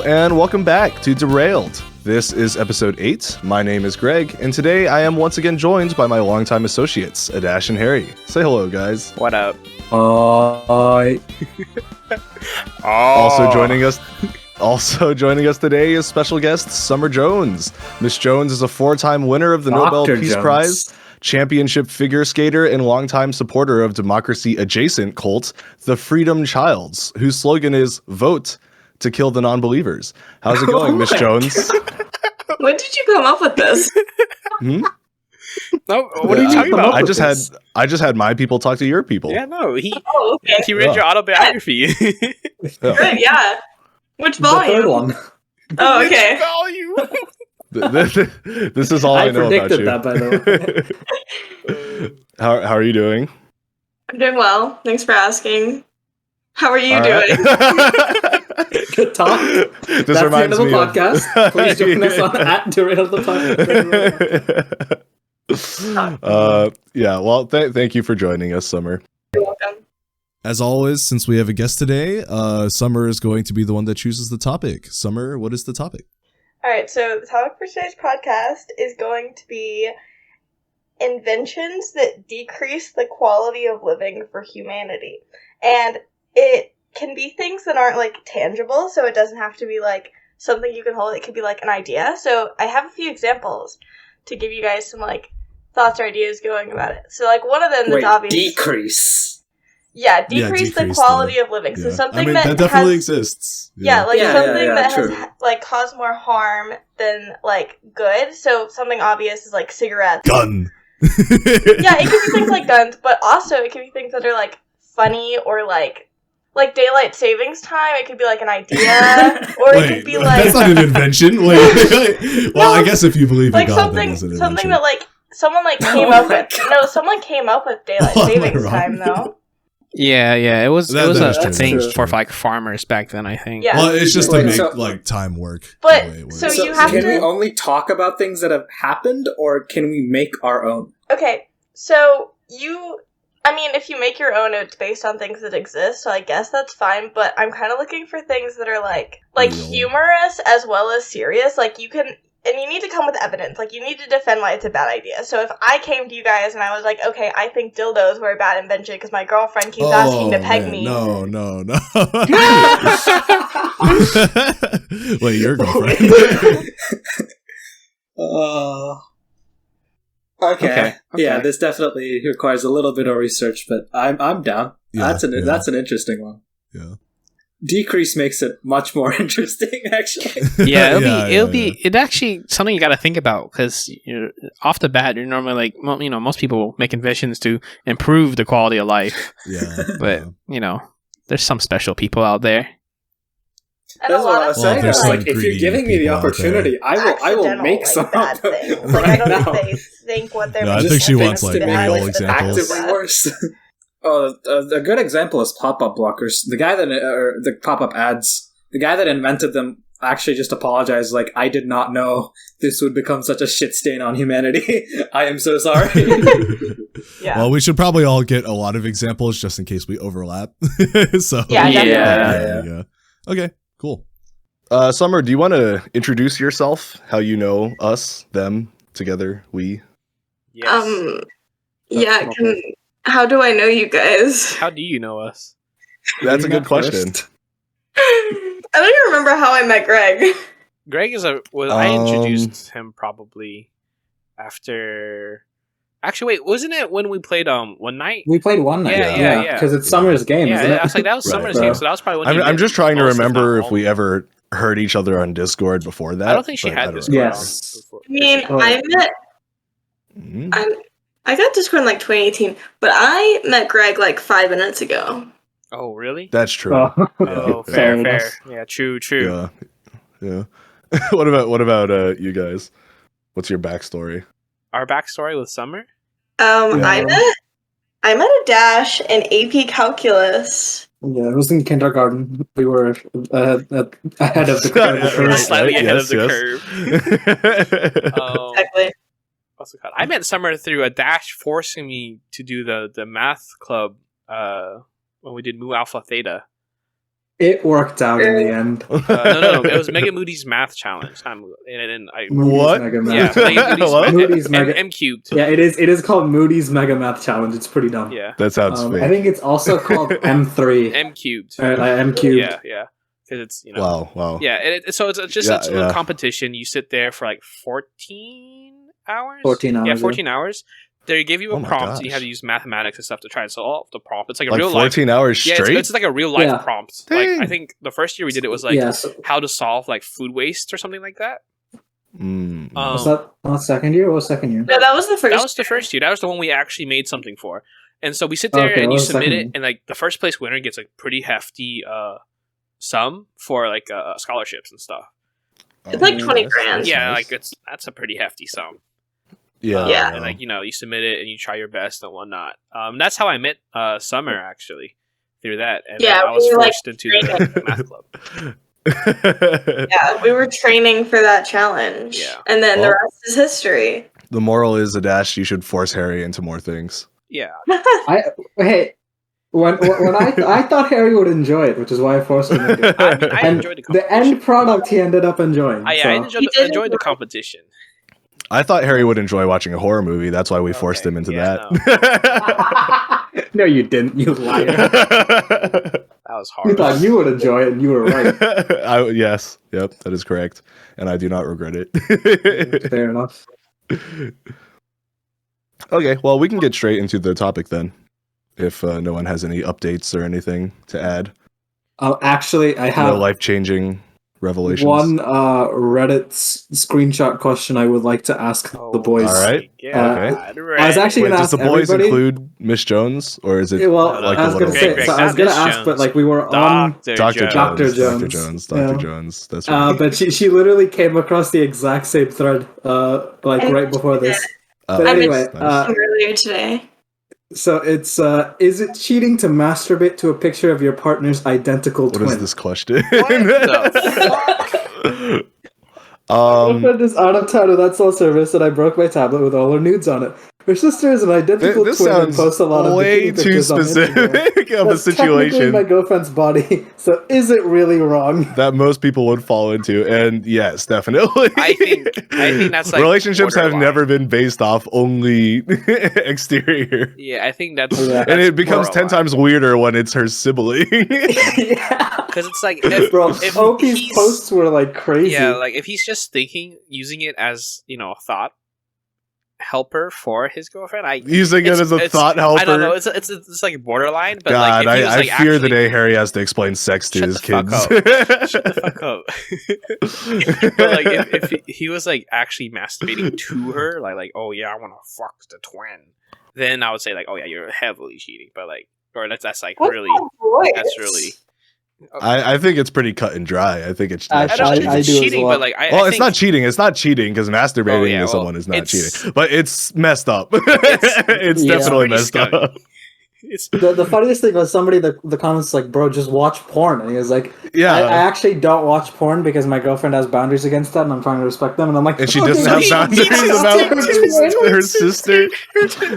Hello, and welcome back to Derailed. This is episode 8. My name is Greg, and today I am once again joined by my longtime associates, Adash and Harry. Say hello, guys. What up? Also joining us today is special guest Summer Jones. Miss Jones is a 4-time winner of the Nobel Peace Prize, championship figure skater, and longtime supporter of democracy-adjacent cult, the Freedom Childs, whose slogan is "Vote to kill the non-believers." How's it going, Miss Jones? When did you come up with this? No, what are you talking about? I just had my people talk to your people. Yeah, no, he Okay. read your autobiography. Good, yeah. Which volume? The third one. Oh, okay. This is all I know about you. That, by the way. How are you doing? I'm doing well. Thanks for asking. How are you doing? Good talk. This That's reminds the end me of the podcast. Please join us on @Derailed the podcast. Well, thank you for joining us, Summer. You're welcome. As always, since we have a guest today, Summer is going to be the one that chooses the topic. Summer, what is the topic? Alright, so the topic for today's podcast is going to be inventions that decrease the quality of living for humanity. And it can be things that aren't, like, tangible, so it doesn't have to be, like, something you can hold. It could be, like, an idea. So I have a few examples to give you guys some, like, thoughts or ideas going about it. So, like, one of them that's obvious. Decrease. Yeah, decrease the quality of living. Yeah. So something that definitely exists. Something that true. has, like, caused more harm than, like, good. So something obvious is, like, cigarettes. Gun. Yeah, it can be things like guns, but also it can be things that are, like, funny or, like daylight savings time. It could be, like, an idea, or it could be, like... That's not an invention. Well, I guess if you believe like in God, that is an something invention. that, like, someone, like, came up with. No, someone came up with daylight savings time, though. Yeah, it was That's a thing true. for like farmers back then, I think. Yeah. Well, it's just to Wait, make so- like time work. But- the way it works. so So you have can to- we only talk about things that have happened, or can we make our own? Okay, so if you make your own, it's based on things that exist, so I guess that's fine, but I'm kind of looking for things that are, like Real. humorous as well as serious. Like, you need to come with evidence. Like, you need to defend why it's a bad idea. So if I came to you guys and I was like, okay, I think dildos were a bad invention because my girlfriend keeps asking to peg me. No. Wait, your girlfriend? Okay. Okay. Yeah, this definitely requires a little bit of research, but I'm down. Yeah, That's an interesting one. Yeah. Decrease makes it much more interesting, actually. Yeah, it'll Yeah. be actually something you got to think about because off the bat you're normally like, well, most people make inventions to improve the quality of life, Yeah. but there's some special people out there. And That's a what lot I of was saying. there's I was some like, if you're greedy giving me the people out there. opportunity, I will accidental, make like, some bad of them things. Like, right I don't now. think they think what they're No, I making think she is wants, bad. like, real Like, examples. Actively worse. A good example is pop-up blockers. The guy the pop-up ads, the guy that invented them actually just apologized, like, I did not know this would become such a shit stain on humanity. I am so sorry. Yeah. Well, we should probably all get a lot of examples just in case we overlap. So Yeah, definitely. yeah. Okay, cool. Summer, do you want to introduce yourself? How you know us, them, together, we? Yes. Yeah, how do I know you guys? How do you know us? That's a You're good not question. first. I don't even remember how I met Greg. Greg is I introduced him probably after. Actually, wait, wasn't it when we played one night? We played one night. Yeah. Because it's Summer's game, isn't Yeah, it? I was like, that was Right. Summer's game, so that was probably when I'm just trying to most, if not remember if all we of them. ever heard each other on Discord before that. I don't think she but had don't Discord remember. Yes. on before. I mean, Oh. I got Discord in like 2018, but I met Greg like 5 minutes ago. Oh, really? That's true. Oh. Oh, Fair fair. enough. Yeah, true. Yeah. What about you guys? What's your backstory? Our backstory with Summer? I met a Dash in AP Calculus. Yeah, it was in kindergarten. We were ahead of the curve. We're slightly ahead of the curve. Exactly. What's it called? I met Summer through a Dash forcing me to do the math club when we did Mu Alpha Theta. It worked out in the end. No. It was Mega Moody's Math Challenge. What? Mega Yeah, Math. Moody's M cubed. Yeah, it is called Moody's Mega Math Challenge. It's pretty dumb. Yeah, That sounds fake. I think it's also called M3. M cubed. Like M cubed. Yeah. Because it's Wow. Yeah, so it's just a competition. You sit there for like 14 hours. 14 hours. Yeah, 14 hours. They give you a prompt, and you have to use mathematics and stuff to try and solve the prompt. It's like a real 14 hours straight. Yeah, it's like a real life prompt. Dang. Like I think the first year we did it was like how to solve like food waste or something like that. Was that not second year? What was second year? No, that was the first. That was the first year. That was the one we actually made something for. And so we sit there and you submit it, and like the first place winner gets a pretty hefty sum for like scholarships and stuff. It's like 20 grand. Yeah, like that's a pretty hefty sum. Yeah. And like you submit it and you try your best and whatnot. That's how I met Summer actually through that. And I was forced into the math club. Yeah, we were training for that challenge. Yeah. And then the rest is history. The moral is, Adash, you should force Harry into more things. Yeah. When I thought Harry would enjoy it, which is why I forced him into it. I enjoyed the competition. The end product he ended up enjoying. I enjoyed the competition. I thought Harry would enjoy watching a horror movie. That's why we forced him into that. No, you didn't, you liar. That was hard. You thought you would enjoy it, and you were right. Yes. Yep, that is correct. And I do not regret it. Fair enough. Okay, well, we can get straight into the topic then. If no one has any updates or anything to add. Actually, I have no life-changing revelations. One Reddit screenshot question I would like to ask the boys. All right. Okay. I was actually going to ask does the boys everybody. Include Miss Jones, or is it? Well, like I was going to say. So I was going to ask, but like we were on Dr. Jones. Dr. Jones. That's right. But she literally came across the exact same thread, right before this. But anyway, earlier today. So it's is it cheating to masturbate to a picture of your partner's identical twin? What is this question? My friend is out of town with that cell service, and I broke my tablet with all her nudes on it. Her sister is an identical twin and posts a lot of way too specific of a situation. My girlfriend's body. So is it really wrong? That most people would fall into, and yes, definitely. I think that's like relationships borderline. have nenever been based off only exterior. Yeah, I think that's and it becomes 10 times weirder when it's her sibling. Because it's like, if Oki's posts were like crazy. Yeah, like if he's just using it as a thought helper for his girlfriend. Using it as a thought helper. I don't know. It's like borderline. But God, like, I fear the day Harry has to explain sex to his kids. Shut the fuck up. But like, if he was like actually masturbating to her, like oh yeah, I want to fuck the twin, then I would say like, oh yeah, you're heavily cheating. But like, or that's like really, that's really. I think it's pretty cut and dry. I think it's I don't think it's cheating, but like, it's not cheating. It's not cheating because masturbating to someone is not cheating. But it's messed up. It's definitely messed up. The funniest thing was somebody the comments like, bro, just watch porn, and he was like, yeah, I actually don't watch porn because my girlfriend has boundaries against that, and I'm trying to respect them. And I'm like, and she doesn't have boundaries about her sister.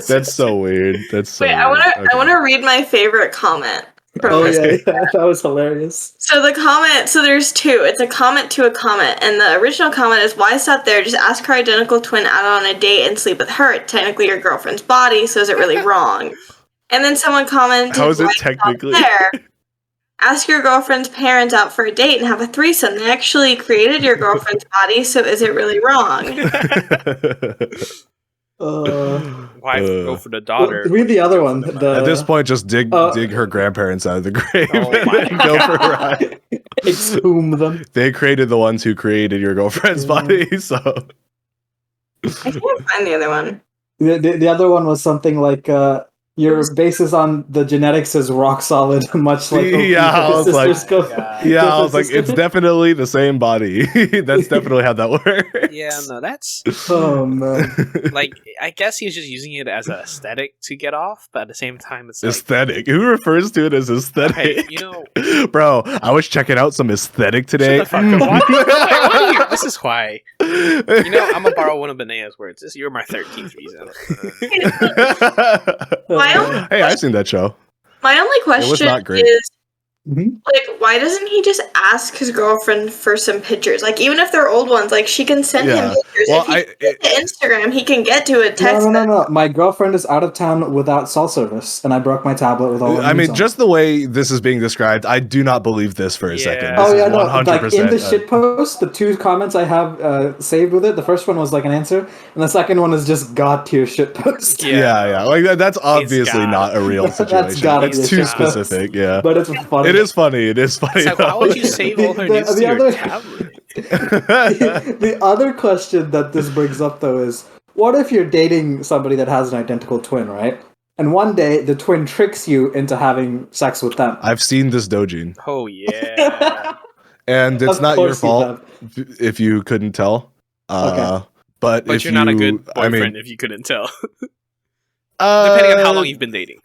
That's so weird. That's so. Wait, I want to read my favorite comment. Oh yeah, that was hilarious. So there's two. It's a comment to a comment, and the original comment is, why stop there? Just ask her identical twin out on a date and sleep with her. It's technically your girlfriend's body, so is it really wrong? And then someone commented, how is it technically? There? Ask your girlfriend's parents out for a date and have a threesome. They actually created your girlfriend's body, so is it really wrong? Why go for the daughter? Read the other one. At this point, just dig her grandparents out of the grave and go for a ride. Exhume them. They created the ones who created your girlfriend's body, so. I can't find the other one. The other one was something like, your basis on the genetics is rock solid, much like I was like, it's definitely the same body. That's definitely how that works. Yeah, no, that's oh man. Like, I guess he was just using it as an aesthetic to get off, but at the same time, it's aesthetic. Who refers to it as aesthetic? Bro, I was checking out some aesthetic today. Shut the fuck up. This is why. I'm gonna borrow one of Benea's words. You're my 13th reason. Hey, I've seen that show. My only question is, Like, why doesn't he just ask his girlfriend for some pictures? Like, even if they're old ones, like, she can send him pictures. Well, if he gets to Instagram, he can get to a text. No. My girlfriend is out of town without cell service, and I broke my tablet with all. I mean, just the way this is being described, I do not believe this for a second. This oh yeah, is 100%, like in the shit post, the 2 comments I have saved with it. The first one was like an answer, and the second one is just God tier shit post. Yeah. Like that's obviously not a real situation. It's too specific. Yeah, but it's funny. It is funny. It is funny. Like, why would you save all her news to your tablet? The other question that this brings up, though, is what if you're dating somebody that has an identical twin, right? And one day the twin tricks you into having sex with them. I've seen this Dojin. Oh yeah. And it's not your fault if you couldn't tell. Okay. But if you're not a good boyfriend if you couldn't tell. Depending on how long you've been dating.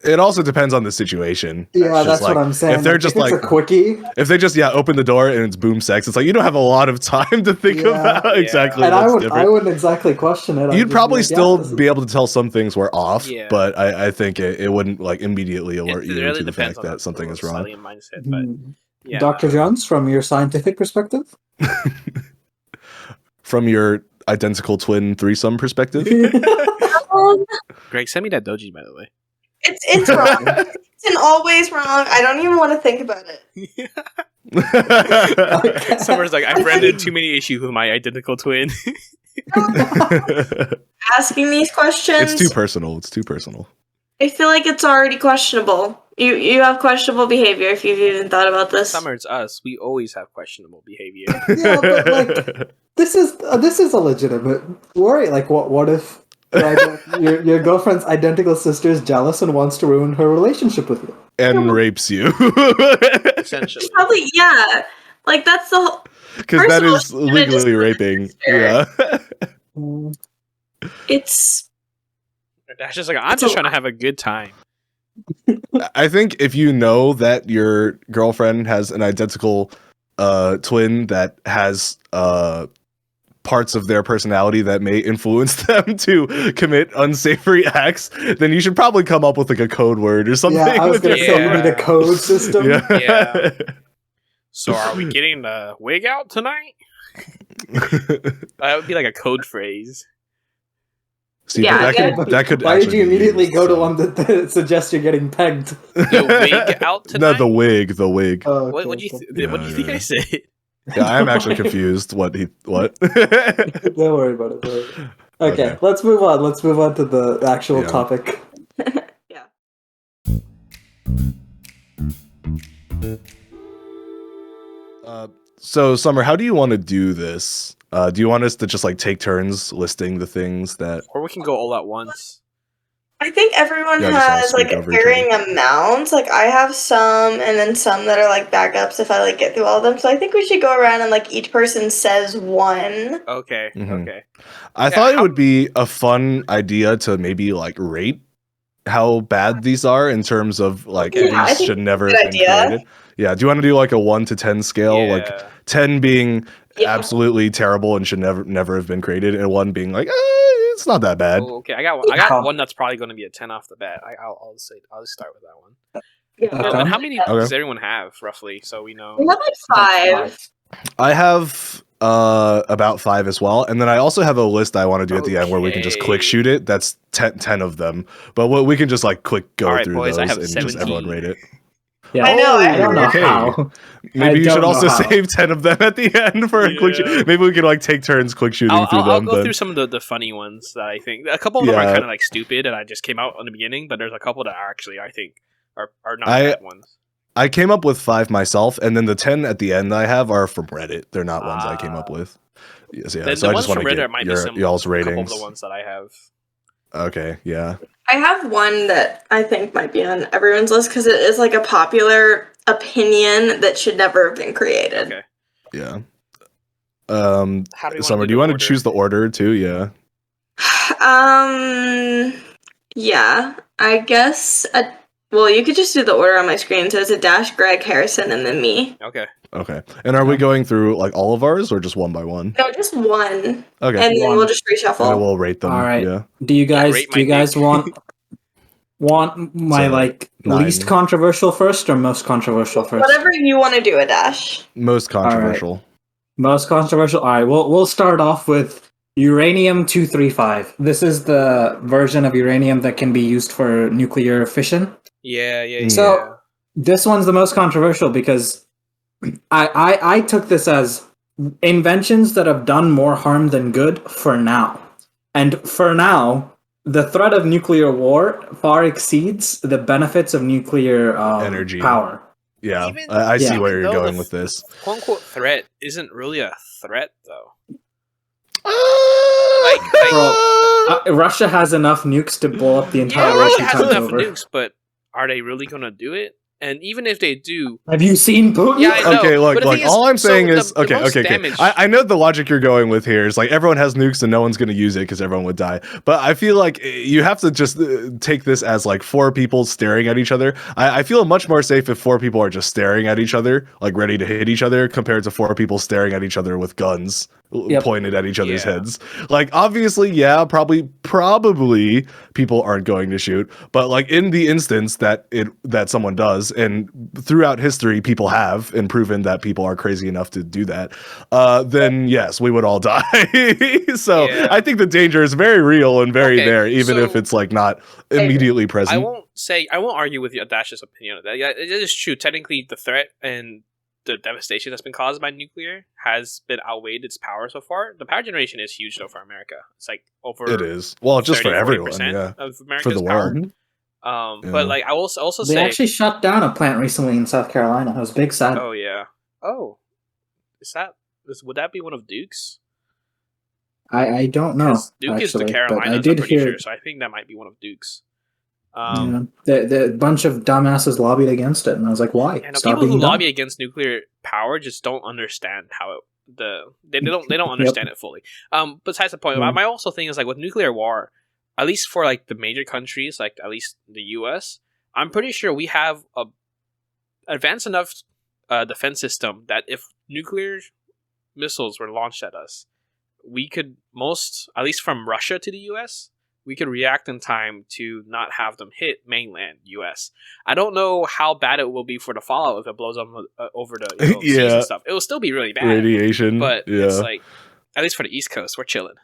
It also depends on the situation. Yeah, that's what I'm saying. If they're just like a quickie, if they just open the door and it's boom sex, it's like you don't have a lot of time to think about exactly. And what's different. I wouldn't exactly question it. You'd probably still be able to tell some things were off, but I think it wouldn't like immediately alert you to the fact that something is wrong. Mindset, but Dr. Jones, from your scientific perspective, from your identical twin threesome perspective. Greg, send me that doji, by the way. It's wrong. It's in all ways wrong. I don't even want to think about it. Summer's like, I've rented too many issues with my identical twin. Asking these questions. It's too personal. I feel like it's already questionable. You have questionable behavior if you've even thought about this. Summer, it's us. We always have questionable behavior. Yeah, but like this is a legitimate worry. Like, what if your girlfriend's identical sister is jealous and wants to ruin her relationship with you and rapes you? Essentially, probably Like that's the whole. Because that is legally raping. Yeah. It's. That's just like I'm just trying to have a good time. I think if you know that your girlfriend has an identical twin that has parts of their personality that may influence them to commit unsavory acts, then you should probably come up with like a code word or something. Yeah, I was going to say you need a code system. Yeah. So are we getting the wig out tonight? That would be like a code phrase. See, that could. Why did you immediately go to one that suggests you're getting pegged? The wig out tonight? No, the wig. Oh, okay, what do you think I said? Yeah, I'm actually confused. What? Don't worry about it. Okay, let's move on. Let's move on to the actual topic. Yeah. So, Summer, how do you want to do this? Do you want us to just like take turns listing the things that, or we can go all at once? I think everyone has like varying amounts. Like I have some, and then some that are like backups if I like get through all of them. So I think we should go around and like each person says one. Okay. Mm-hmm. Okay. I thought it would be a fun idea to maybe like rate how bad these are in terms of like these should never have been created. Yeah. Do you want to do like a 1 to 10 scale? Like 10 being absolutely terrible and should never have been created, and 1 being like it's not that bad. Oh, okay, I got one that's probably going to be a 10 off the bat. I'll just start with that one. And how many does everyone have roughly? So we know. We have like 5. I have about 5 as well, and then I also have a list I want to do at the end where we can just quick shoot it. That's 10 of them, but we can just like quick go through those and 17. Just everyone rate it. Yeah. I know. I don't know how. Maybe you should also save 10 of them at the end for a quick shoot. Maybe we can like take turns quick shooting through them. I'll go through some of the funny ones that I think. A couple of them are kind of like stupid and I just came out in the beginning, but there's a couple that are actually I think are not bad ones. I came up with 5 myself, and then the 10 at the end I have are from Reddit. They're not ones I came up with. So I just want to get y'all's ratings. Couple of the ones that I have. Okay, yeah. I have one that I think might be on everyone's list because it is like a popular opinion that should never have been created. Okay. Yeah. Summer, do you want to choose the order too? Yeah. Yeah. I guess. Well, you could just do the order on my screen. So it's a Dash, Greg, Harrison, and then me. Okay. Okay. And are we going through like all of ours or just one by one? No, just one. Okay. And then we'll just reshuffle. And we'll rate them. All right. Yeah. Do you guys want? want my least controversial first or most controversial first? Whatever you want to do, Adash. Most controversial. All right. Most controversial. All right, we'll start off with uranium-235. This is the version of uranium that can be used for nuclear fission. Yeah. So this one's the most controversial because I took this as inventions that have done more harm than good for now. And for now, the threat of nuclear war far exceeds the benefits of nuclear energy power. Yeah, I see where you're going with this. "Quote-unquote" threat isn't really a threat, though. Russia has enough nukes to blow up the entire world. Russia has enough over. nukes, but are they really going to do it? And even if they do... Have you seen Putin? Yeah, I know. Okay, look, all I'm saying is... Okay. I know the logic you're going with here is like everyone has nukes and no one's going to use it because everyone would die. But I feel like you have to just take this as like 4 people staring at each other. I feel much more safe if 4 people are just staring at each other, like ready to hit each other, compared to 4 people staring at each other with guns pointed at each other's heads. Like, obviously, probably people aren't going to shoot. But like in the instance that someone does, and throughout history people have and proven that people are crazy enough to do that, then yes, we would all die. So I think the danger is very real and very there, even if it's like not immediately present. I won't argue with Adash's opinion on that. Yeah, it is true. Technically, the threat and the devastation that's been caused by nuclear has been outweighed its power so far. The power generation is huge though for America. It's like over. It is. Well, just for everyone, of America's for the world. Power. But like I will also say they actually shut down a plant recently in South Carolina. It was big sad. Oh yeah. Oh, would that be one of Duke's? I don't know. Duke actually, is the Carolinas. I did hear. Sure, so I think that might be one of Duke's. The bunch of dumbasses lobbied against it, and I was like, "Why?" People who lobby against nuclear power just don't understand how they don't understand it fully. Besides the point, my also thing is like with nuclear war, at least for like the major countries, like at least the U.S., I'm pretty sure we have a advanced enough defense system that if nuclear missiles were launched at us, we could at least from Russia to the U.S., we could react in time to not have them hit mainland U.S. I don't know how bad it will be for the fallout if it blows up over the seas and stuff. It will still be really bad. Radiation. But it's like, at least for the East Coast, we're chilling.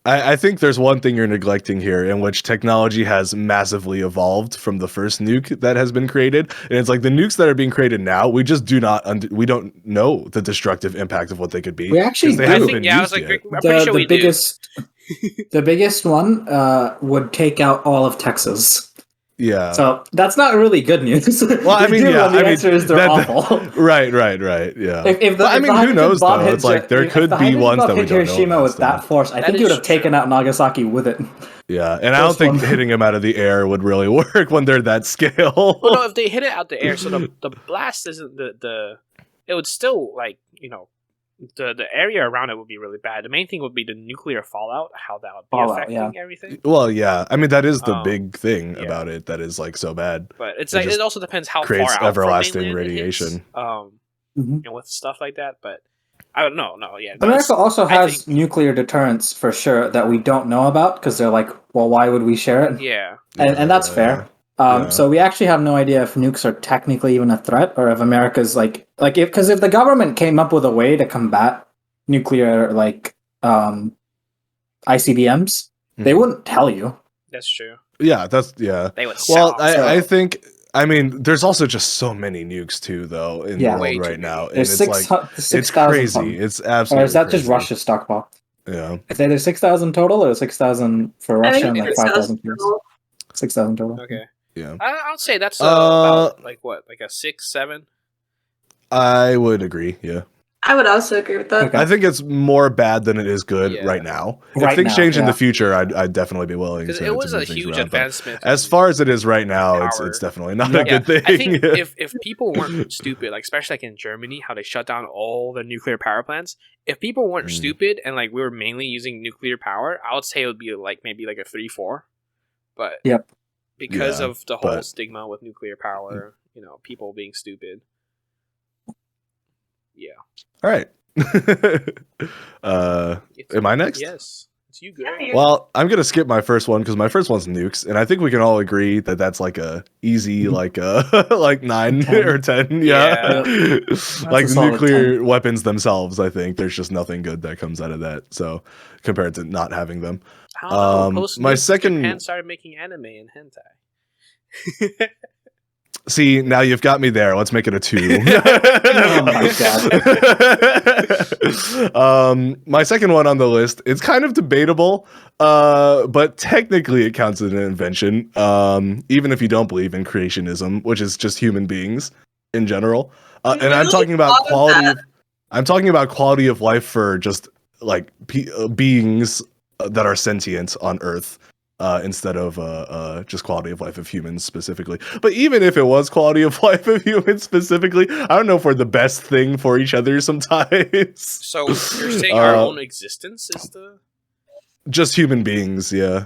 I think there's one thing you're neglecting here, in which technology has massively evolved from the first nuke that has been created. And it's like the nukes that are being created now, we just do not, we don't know the destructive impact of what they could be. We actually they haven't been used yet. I'm pretty sure we do. The biggest one would take out all of Texas. Yeah. So that's not really good news. Well, I mean, the answer is they're awful. Right. Yeah. Who knows though? It's like there could be ones that we don't know. Hiroshima with that force, I think you would have taken out Nagasaki with it. Yeah, and I don't think hitting them out of the air would really work when they're that scale. Well, no, if they hit it out the air, so the blast isn't the it would still like the area around it would be really bad. The main thing would be the nuclear fallout, how that would be affecting everything. Well, yeah. I mean, that is the big thing about it that is like so bad. But it's like it also depends how creates far out everlasting from radiation. And with stuff like that. But I don't know. No, yeah. America also has nuclear deterrence for sure that we don't know about because they're like, well, why would we share it? Yeah, and that's fair. So we actually have no idea if nukes are technically even a threat, or if America's because if the government came up with a way to combat nuclear ICBMs, they wouldn't tell you. That's true. Yeah, They would. I think. I mean, there's also just so many nukes too, though, in the world right now, and it's it's crazy. It's absolutely. Or is that crazy. just Russia's stockpile? Yeah. Is there 6,000 total, or 6,000 for Russia and 5,000 for us? 6,000 total. Okay. Yeah. I would say that's about like a 6, 7. I would agree. Yeah. I would also agree with that. Okay. I think it's more bad than it is good right now. If things change in the future, I'd definitely be willing. Because it was a huge advancement. As far as it is right now, it's definitely not a good thing. I think if people weren't stupid, like especially like in Germany, how they shut down all the nuclear power plants. If people weren't stupid and like we were mainly using nuclear power, I would say it would be like maybe like a 3-4. But because of the whole stigma with nuclear power, people being stupid. Yeah. All right. Am I next? Yes. It's you, Greg. Well, I'm gonna skip my first one because my first one's nukes, and I think we can all agree that that's like a easy like 9 10. or 10. Yeah. Like a solid nuclear 10. weapons themselves, I think there's just nothing good that comes out of that. So compared to not having them, I don't know, post my nukes, second Japan started making anime and hentai. See, now you've got me there. Let's make it a 2. Oh my god. My second one on the list, it's kind of debatable, but technically it counts as an invention, even if you don't believe in creationism, which is just human beings in general. And I'm talking about I'm talking about quality of life for just like beings that are sentient on Earth. Instead of just quality of life of humans specifically. But even if it was quality of life of humans specifically, I don't know if we're the best thing for each other sometimes. So you're saying our own existence is the... Just human beings, yeah.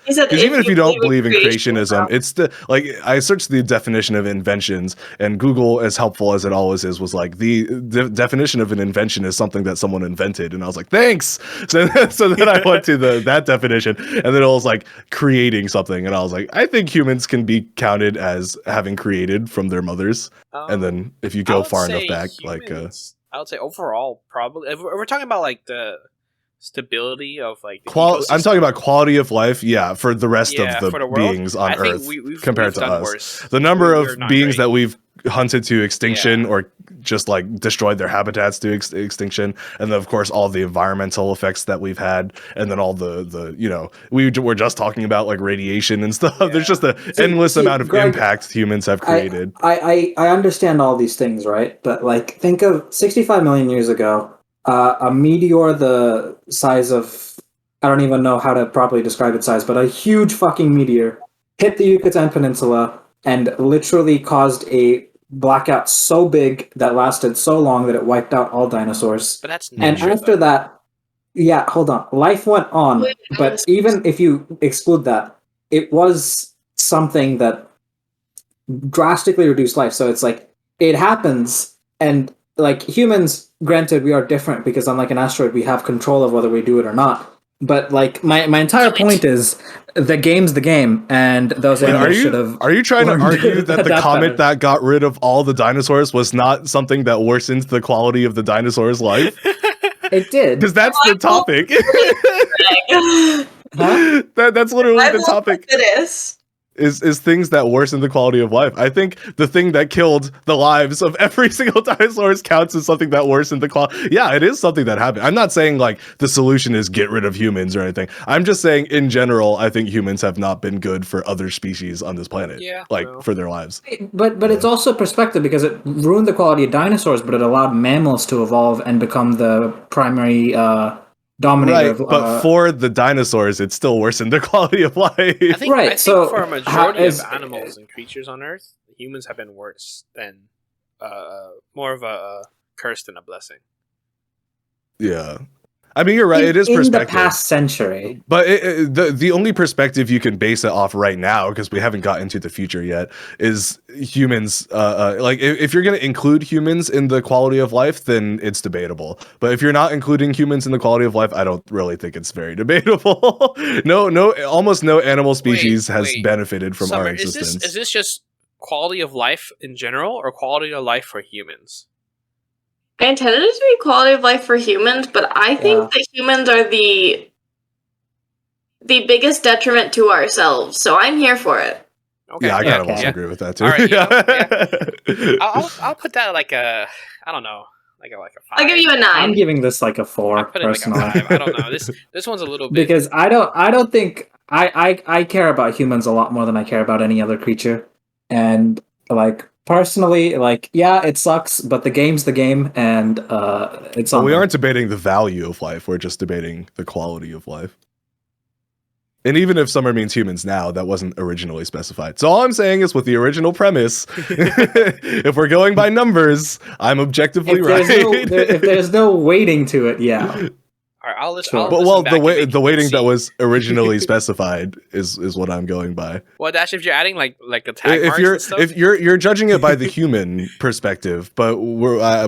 Because even if you don't believe in creationism, it's the like I searched the definition of inventions, and Google, as helpful as it always is, was like the definition of an invention is something that someone invented, and I was like, thanks. So then I went to that definition, and then it was like creating something, and I was like, I think humans can be counted as having created from their mothers, and then if you go far enough back, humans, I would say overall probably if we're talking about like the stability of like I'm talking about quality of life, for the rest of the world, beings on Earth compared to us. Worse. The number of beings that we've hunted to extinction or just like destroyed their habitats to extinction, and then of course all the environmental effects that we've had, and then all the we were just talking about like radiation and stuff. There's just an endless amount of Greg, impact humans have created. I understand all these things, right? But like think of 65 million years ago, a meteor the size of, I don't even know how to properly describe its size, but a huge fucking meteor hit the Yucatan Peninsula and literally caused a blackout so big that lasted so long that it wiped out all dinosaurs. But that's nature, and after that, hold on. Life went on, but even if you exclude that, it was something that drastically reduced life. So it's like, it happens, and like humans, granted, we are different because unlike an asteroid, we have control of whether we do it or not. But like my entire point is the game's the game, and those animals should have. Are you trying to argue that the comet that got rid of all the dinosaurs was not something that worsened the quality of the dinosaurs' life? It did, because that's the topic. Huh? That's literally the topic. It is. Is things that worsen the quality of life. I think the thing that killed the lives of every single dinosaur counts as something that worsened the quality. Yeah, it is something that happened. I'm not saying like the solution is get rid of humans or anything. I'm just saying in general, I think humans have not been good for other species on this planet. For their lives. But it's also perspective, because it ruined the quality of dinosaurs, but it allowed mammals to evolve and become the primary dominator. Right, but for the dinosaurs, it still worsened their quality of life. I think for a majority of animals and creatures on Earth, humans have been worse than more of a curse than a blessing. Yeah. I mean, you're right. It is perspective. In the past century. But the only perspective you can base it off right now, because we haven't got into the future yet, is humans. Like, if you're going to include humans in the quality of life, then it's debatable. But if you're not including humans in the quality of life, I don't really think it's very debatable. Almost no animal species has benefited from our existence. Is this just quality of life in general, or quality of life for humans? I intended it to be quality of life for humans, but I think that humans are the biggest detriment to ourselves, so I'm here for it. Okay. Yeah, I kind of also agree with that too. All right, I'll put that like a, I don't know, like a 5. I'll give you a 9. I'm giving this like a 4. I'll put it personally. Like a 5. I don't know. This one's a little bit, because I don't think I care about humans a lot more than I care about any other creature, and like. Personally, like, yeah, it sucks, but the game's the game, and it's on. We aren't debating the value of life, we're just debating the quality of life. And even if Summer means humans now, that wasn't originally specified. So all I'm saying is, with the original premise, if we're going by numbers, I'm objectively right. If there's no weighting to it, yeah. All right, I'll listen. Sure. I'll listen back and make the weighting see. that was originally specified is what I'm going by. Well, Dash, if you're adding like a tag If marks you're and stuff, if you're judging it by the human perspective, but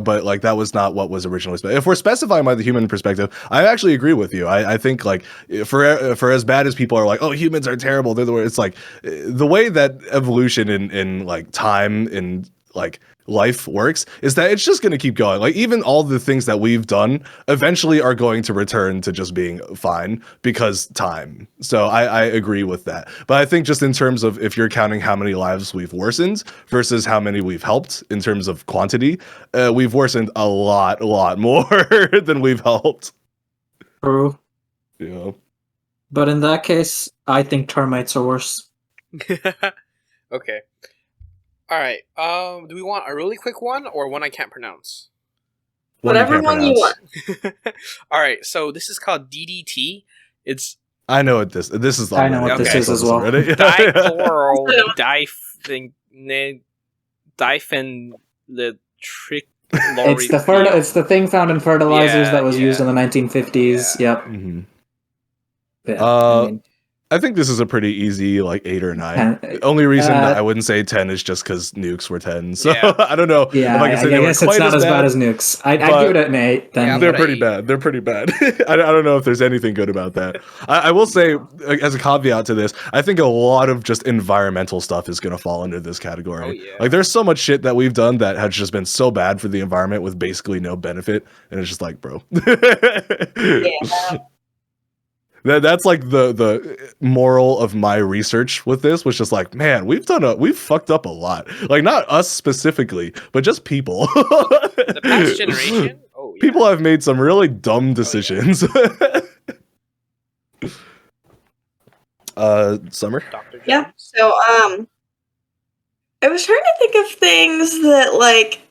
but like that was not what was originally if we're specifying by the human perspective, I actually agree with you. I think like for as bad as people are like, oh, humans are terrible, they're the worst. It's like the way that evolution in like time and like life works is that it's just going to keep going. Like even all the things that we've done eventually are going to return to just being fine because time. So I agree with that. But I think just in terms of if you're counting how many lives we've worsened versus how many we've helped in terms of quantity, we've worsened a lot more than we've helped. True. Yeah. But in that case, I think termites are worse. okay. All right. Do we want a really quick one or one I can't pronounce? Whatever one you want. All right. So this is called DDT. It's I know what this is. I know what this is as well. It's the thing found in fertilizers that was used in the 1950s. Yeah. Yep. Mm-hmm. Yeah, I think this is a pretty easy, like 8 or 9. The only reason that I wouldn't say 10 is just because nukes were 10. So I don't know. Yeah, if I can say I guess it's not as bad as nukes. I'd give it an 8. Then. Yeah, they're pretty bad. They're pretty bad. I don't know if there's anything good about that. I will say, as a caveat to this, I think a lot of just environmental stuff is going to fall under this category. Oh, yeah. Like, there's so much shit that we've done that has just been so bad for the environment with basically no benefit. And it's just like, bro. Yeah. That's like the moral of my research with this, was just like, man, we've fucked up a lot. Like not us specifically, but just people. The past generation? Oh, yeah. People have made some really dumb decisions. Summer? Yeah. So I was trying to think of things that like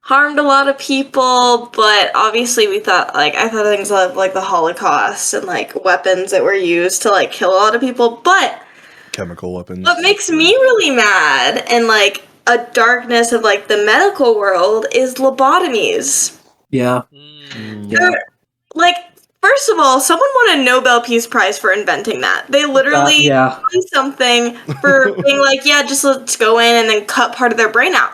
harmed a lot of people, but obviously I thought things like the Holocaust and like weapons that were used to like kill a lot of people, but chemical weapons. What makes me really mad and like a darkness of like the medical world is lobotomies. Yeah. Yeah. Like, first of all, someone won a Nobel Peace Prize for inventing that. They literally did something for being like, yeah, just let's go in and then cut part of their brain out.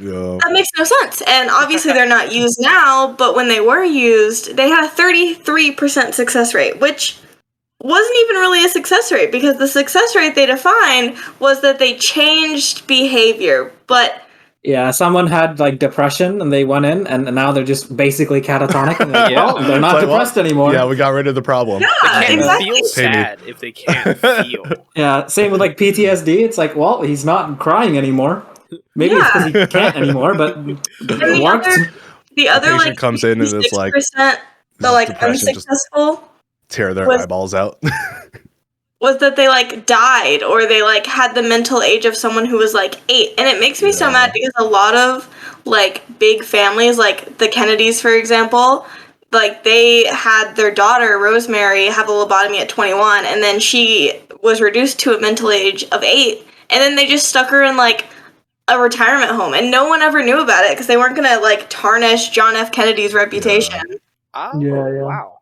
Yeah. That makes no sense. And obviously they're not used now, but when they were used, they had a 33% success rate, which wasn't even really a success rate because the success rate they defined was that they changed behavior. But yeah, someone had like depression and they went in and now they're just basically catatonic and they're not depressed anymore. Yeah, we got rid of the problem. Yeah, they can't exactly. feel sad if they can't feel. Yeah, same with like PTSD. It's like, well, he's not crying anymore. Maybe it's because he can't anymore, but it worked. The other patient like comes in and it's like the like unsuccessful tear their eyeballs out. Was that they like died or they like had the mental age of someone who was like 8. And it makes me so mad because a lot of like big families, like the Kennedys, for example, like they had their daughter, Rosemary, have a lobotomy at 21 and then she was reduced to a mental age of 8. And then they just stuck her in like a retirement home and no one ever knew about it because they weren't going to like tarnish John F. Kennedy's reputation. Oh, wow.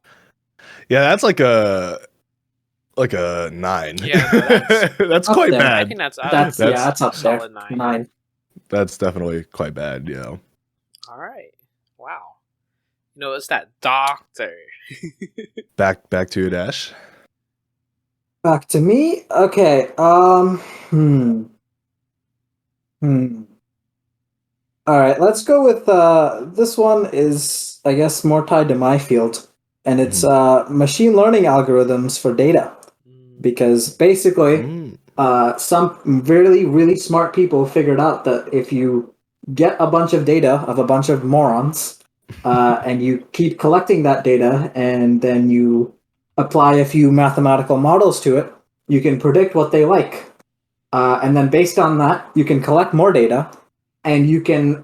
Yeah, that's like a 9. Yeah, that's quite there. bad. I think that's up solid there. 9. 9. That's definitely quite bad, yeah. All right. Wow. You know, it's that doctor. Back to you, Dash. Back to me? Okay. Alright, let's go with this one is, I guess, more tied to my field. And it's machine learning algorithms for data. Because basically, some really, really smart people figured out that if you get a bunch of data of a bunch of morons, and you keep collecting that data, and then you apply a few mathematical models to it, you can predict what they like. And then based on that, you can collect more data, and you can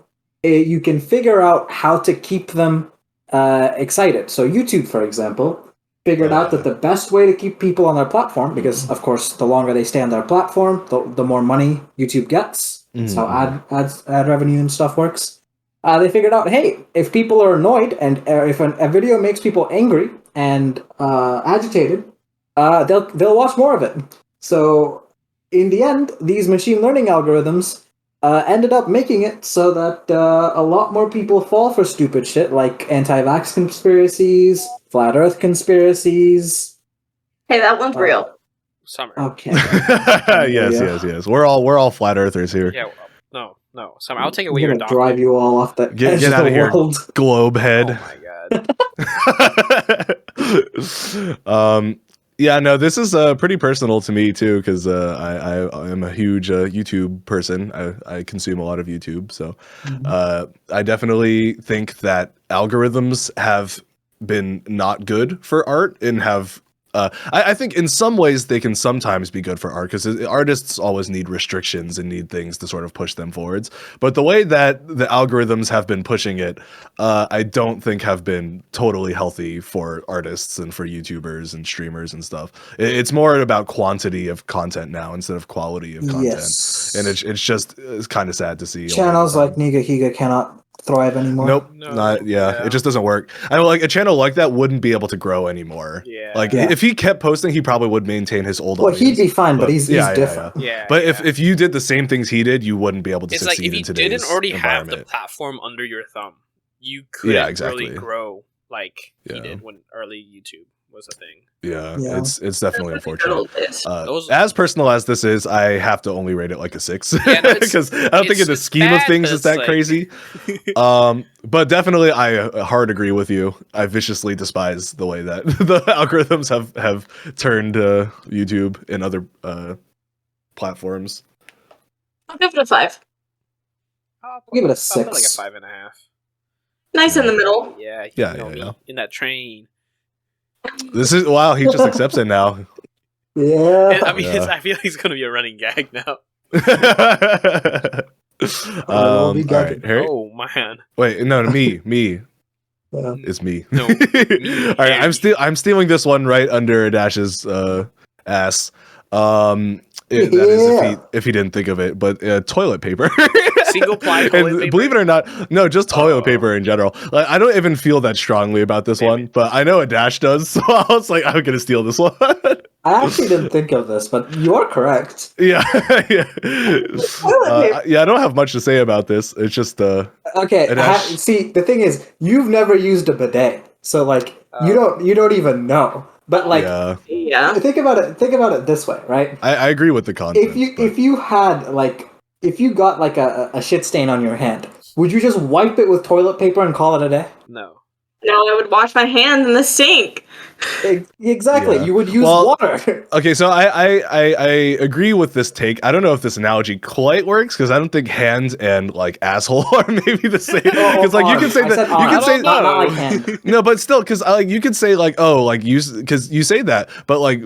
figure out how to keep them excited. So YouTube, for example, figured out that the best way to keep people on their platform, because of course the longer they stay on their platform, the more money YouTube gets. That's how ad revenue and stuff works. they figured out, hey, if people are annoyed and if a video makes people angry and agitated, they'll watch more of it. So in the end, these machine learning algorithms ended up making it so that a lot more people fall for stupid shit like anti-vax conspiracies, flat Earth conspiracies. Hey, that one's real. Summer. Okay. yes. We're all flat earthers here. Yeah. No. Summer, I'll take away I'm your gonna doctor. drive you all off the Get edge out of the here, world. globe head. Oh my god. Yeah, no, this is pretty personal to me too, because I am a huge YouTube person. I consume a lot of YouTube, so I definitely think that algorithms have been not good for art and have. I think in some ways they can sometimes be good for art because artists always need restrictions and need things to sort of push them forwards. But the way that the algorithms have been pushing it, I don't think have been totally healthy for artists and for YouTubers and streamers and stuff. It's more about quantity of content now instead of quality of content. Yes. And it's kind of sad to see. Channels like Niga Higa cannot thrive anymore. Nope. It just doesn't work. I mean, like a channel like that wouldn't be able to grow anymore. Yeah. Like if he kept posting, he probably would maintain his old audience. He'd be fine, but he's different. Yeah. But if you did the same things he did, you wouldn't be able to it's like succeed if in you today's didn't already have the environment. platform under your thumb, you couldn't really grow like he did when early YouTube was a thing. Yeah. It's definitely unfortunate. Unfortunate. As personal as this is, I have to only rate it like a 6 Yeah, no, because I don't think in the scheme of bad, things but it's that like- crazy. But definitely, I hard agree with you. I viciously despise the way that the algorithms have turned YouTube and other platforms. I'll give it a 5. I'll give it a I'll put 6. like a 5.5. Nice in the middle. Yeah. Yeah. In that train. This is wow. He just accepts it now. Yeah. I mean, Yeah. I feel like it's gonna be a running gag now. All right, Harry. Oh man. Wait, no, me. Yeah. It's me. No, All right, I'm stealing this one right under Dash's ass. That is if he didn't think of it, but toilet paper. Single ply toilet And paper. believe it or not, no, just toilet paper in general. Like I don't even feel that strongly about this one, but I know a Dash does, so I was like, I'm gonna steal this one. I actually didn't think of this, but you are correct. Yeah. Yeah, I don't have much to say about this. It's just Okay, see, the thing is, you've never used a bidet, so like you don't even know. But like, Yeah. think about it this way, right? I agree with the concept. If you had like, if you got like a shit stain on your hand, would you just wipe it with toilet paper and call it a day? No. No, I would wash my hands in the sink. Exactly, Yeah. you would use water. Okay, so I agree with this take. I don't know if this analogy quite works because I don't think hands and like asshole are maybe the same. Because like you can say that you can say not like hand. no, but still because like you could say like because you say that, but like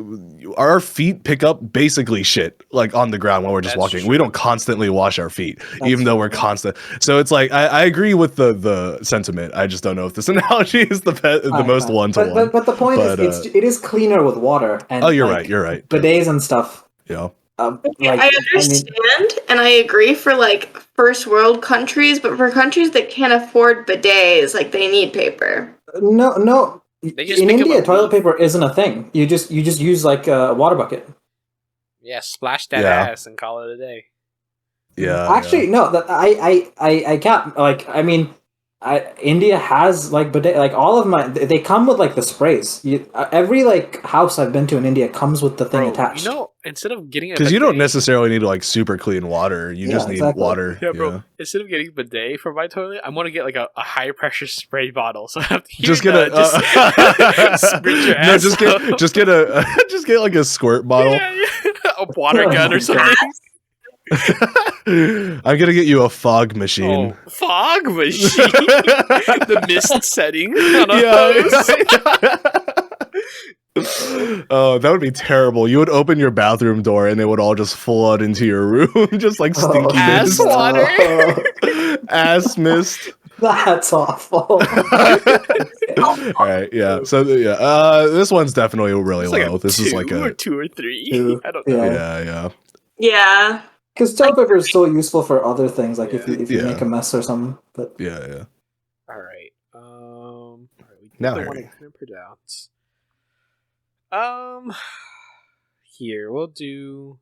our feet pick up basically shit like on the ground when we're just That's walking. true. We don't constantly wash our feet, even though we're true. constant. So it's like I agree with the sentiment. I just don't know if this analogy is the most one to one. But the point is, it is cleaner with water. And You're like, right. Bidets and stuff. Yeah. I understand and I agree for like first world countries, but for countries that can't afford bidets, like they need paper. No. They just In pick up India, a toilet leaf. paper isn't a thing. You just use like a water bucket. Yeah, splash that Yeah. ass and call it a day. Yeah. Actually, no. That I can't. Like, I mean, India has like bidet. Like all of my, they come with like the sprays. Every like house I've been to in India comes with the thing Bro, attached. you know, instead of getting a Because you don't bidet- necessarily need like super clean water. You just need exactly. water. Yeah, bro. Instead of getting bidet for my toilet, I want to get like a high pressure spray bottle. So I have to Just get a sprit your no. ass Just get just get like a squirt bottle. Yeah. A water gun or something. I'm gonna get you a fog machine. Oh, fog machine. The mist setting on a hose. Oh, that would be terrible. You would open your bathroom door and it would all just flood into your room, just like stinky Ass mist. water. Ass mist. That's awful. All right, yeah. So this one's definitely really It's like low. a This is like two a or 2 or 3. Two. I don't know. Yeah. yeah. Yeah. Because toilet paper is still useful for other things, like if you Yeah. make a mess or something. But Yeah. All right. We Now, don't want Harry. to pronounce. Here we'll do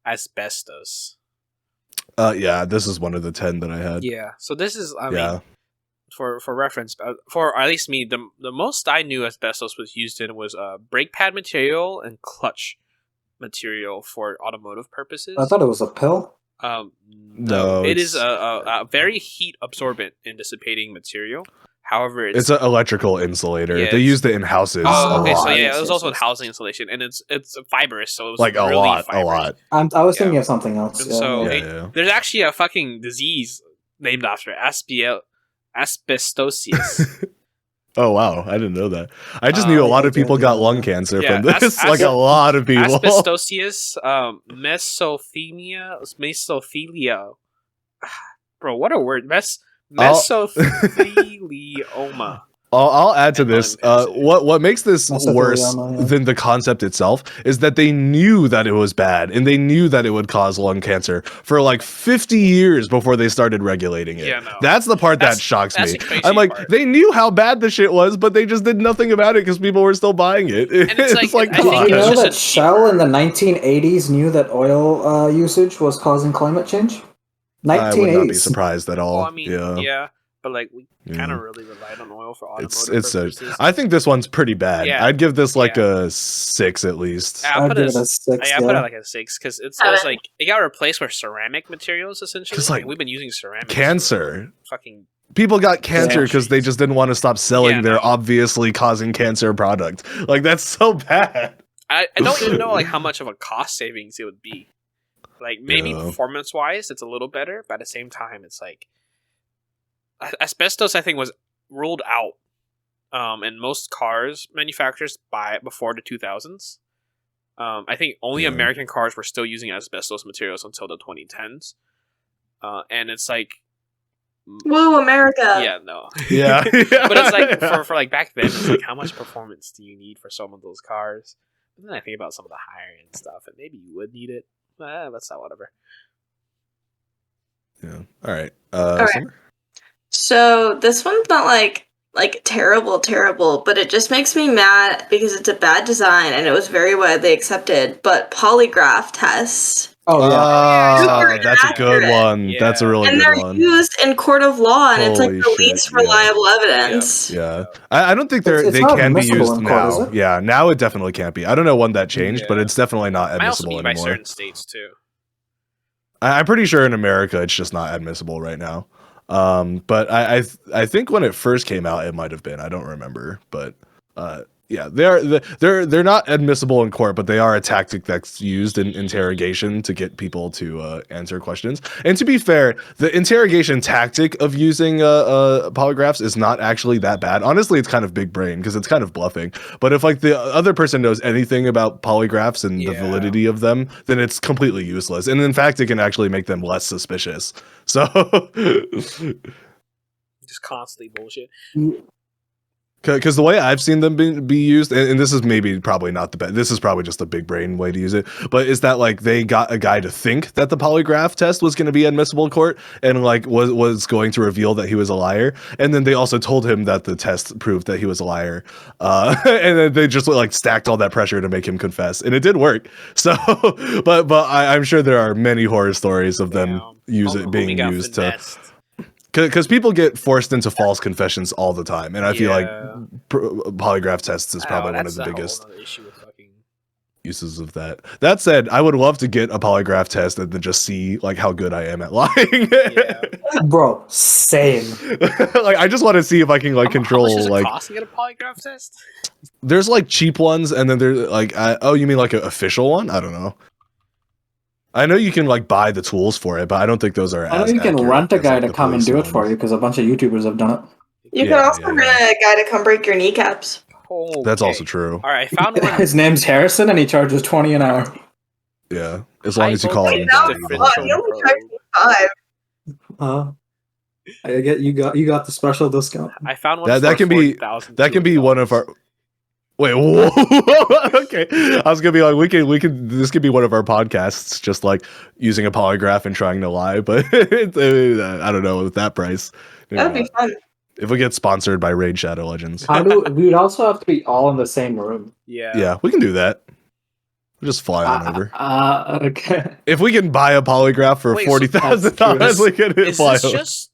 asbestos. Yeah, this is one of the 10 that I had. Yeah. So this is, I Yeah. mean, for reference, for at least me, the most I knew asbestos was used in was brake pad material and clutch material for automotive purposes. I thought it was a pill. No, it is it's- a very heat absorbent and dissipating material. However, It's an electrical insulator. Yeah, they it's- used it in houses. Oh, a okay. So lot. yeah, it was also in housing insulation, and it's fibrous, so it was Like a really lot. fibrous. I was thinking of something else. And Yeah, so yeah. Yeah. there's actually a fucking disease named after it, asbestosis. Oh wow, I didn't know that. I just knew a lot of people got lung cancer Yeah, from this. Like a lot of people. Asbestosius, mesophilia. Bro, what a word. Mesothelioma. I'll add to And this. lung cancer. What makes this Mesothelioma, worse yeah. than the concept itself is that they knew that it was bad and they knew that it would cause lung cancer for like 50 years before they started regulating it. Yeah, no. That's the part that That's- shocks that's me. the crazy I'm like, part. they knew how bad the shit was, but they just did nothing about it because people were still buying it. it's like, I come think on. Did you it's know just that a Shell in the 1980s knew that oil usage was causing climate change? I would not be 1980s. surprised at all. Well, I mean, yeah, but like we kind Yeah. of really relied on oil for automotive It's purposes. I think this one's pretty bad. Yeah. I'd give this like Yeah. a 6 at least. I'll I'd put give it it a as 6. I put it Yeah. like a 6 because it was like it got replaced with ceramic materials essentially. 'Cause, like, we've been using ceramic cancer. fucking People got cancer Yeah. because they just didn't want to stop selling Yeah, their no. obviously causing cancer product. Like that's so bad. I don't even know like how much of a cost savings it would be. Like maybe Yeah. performance wise, it's a little better, but at the same time, it's like asbestos. I think was ruled out, in most cars manufacturers before the 2000s. I think only Yeah. American cars were still using asbestos materials until the 2010s, and it's like, Woo, America! yeah, no, Yeah. but it's like for like back then, it's like how much performance do you need for some of those cars? But then I think about some of the higher end stuff, and maybe you would need it. That's not whatever. Yeah. All right. right. Summer? So this one's not like terrible, but it just makes me mad because it's a bad design and it was very widely accepted. But polygraph tests, Oh yeah. Super That's a good inaccurate. one. Yeah. That's a really and good they're one. used in court of law, and it's like Holy the shit, least yeah. reliable evidence. Yeah. I don't think It's they not can be admissible used in court, is now. it? Yeah, now it definitely can't be. I don't know when that changed, but Yeah. it's definitely not Might also admissible be by anymore. certain states too. I'm pretty sure in America it's just not admissible right now. But I think when it first came out, it might have been. I don't remember, but yeah, they're not admissible in court, but they are a tactic that's used in interrogation to get people to answer questions. And to be fair, the interrogation tactic of using polygraphs is not actually that bad. Honestly, it's kind of big brain because it's kind of bluffing. But if like the other person knows anything about polygraphs and the Yeah. validity of them, then it's completely useless. And in fact, it can actually make them less suspicious. So Just constantly bullshit. because the way I've seen them be used, and this is probably not the best, this is probably just a big brain way to use it, but is that like they got a guy to think that the polygraph test was going to be admissible in court and like was going to reveal that he was a liar, and then they also told him that the test proved that he was a liar, and then they just like stacked all that pressure to make him confess, and it did work. So, but I'm sure there are many horror stories of them being used to. Because people get forced into false confessions all the time, and I feel like polygraph tests is probably one of the biggest uses of that. That said, I would love to get a polygraph test and then just see like how good I am at lying. Bro, same. Like I just want to see if I can like control how much does it like. cost to get a polygraph test? There's like cheap ones, and then there's like oh, you mean like an official one? I don't know. I know you can like buy the tools for it, but I don't think those are. I know as you can accurate rent a as, guy like, to the come and police do it ones. for you because a bunch of YouTubers have done it. You Yeah, can also yeah, rent a guy to come break your kneecaps. That's Okay. also true. All right, I found one. His name's Harrison, and he charges $20 an hour. Yeah, as long as you call High him. That voltage was Daddy. a lot. He only charged me $5. I get you got the special discount. I found one. That for can be- $4,200. That can be one of our. Wait, whoa. Okay. I was gonna be like, we can. This could be one of our podcasts, just like using a polygraph and trying to lie. But I don't know with that price. That would be fun. If we get sponsored by Raid Shadow Legends, we would also have to be all in the same room. yeah, we can do that. We'll just fly on over. Okay. If we can buy a polygraph for $40,000, we can fly over. Just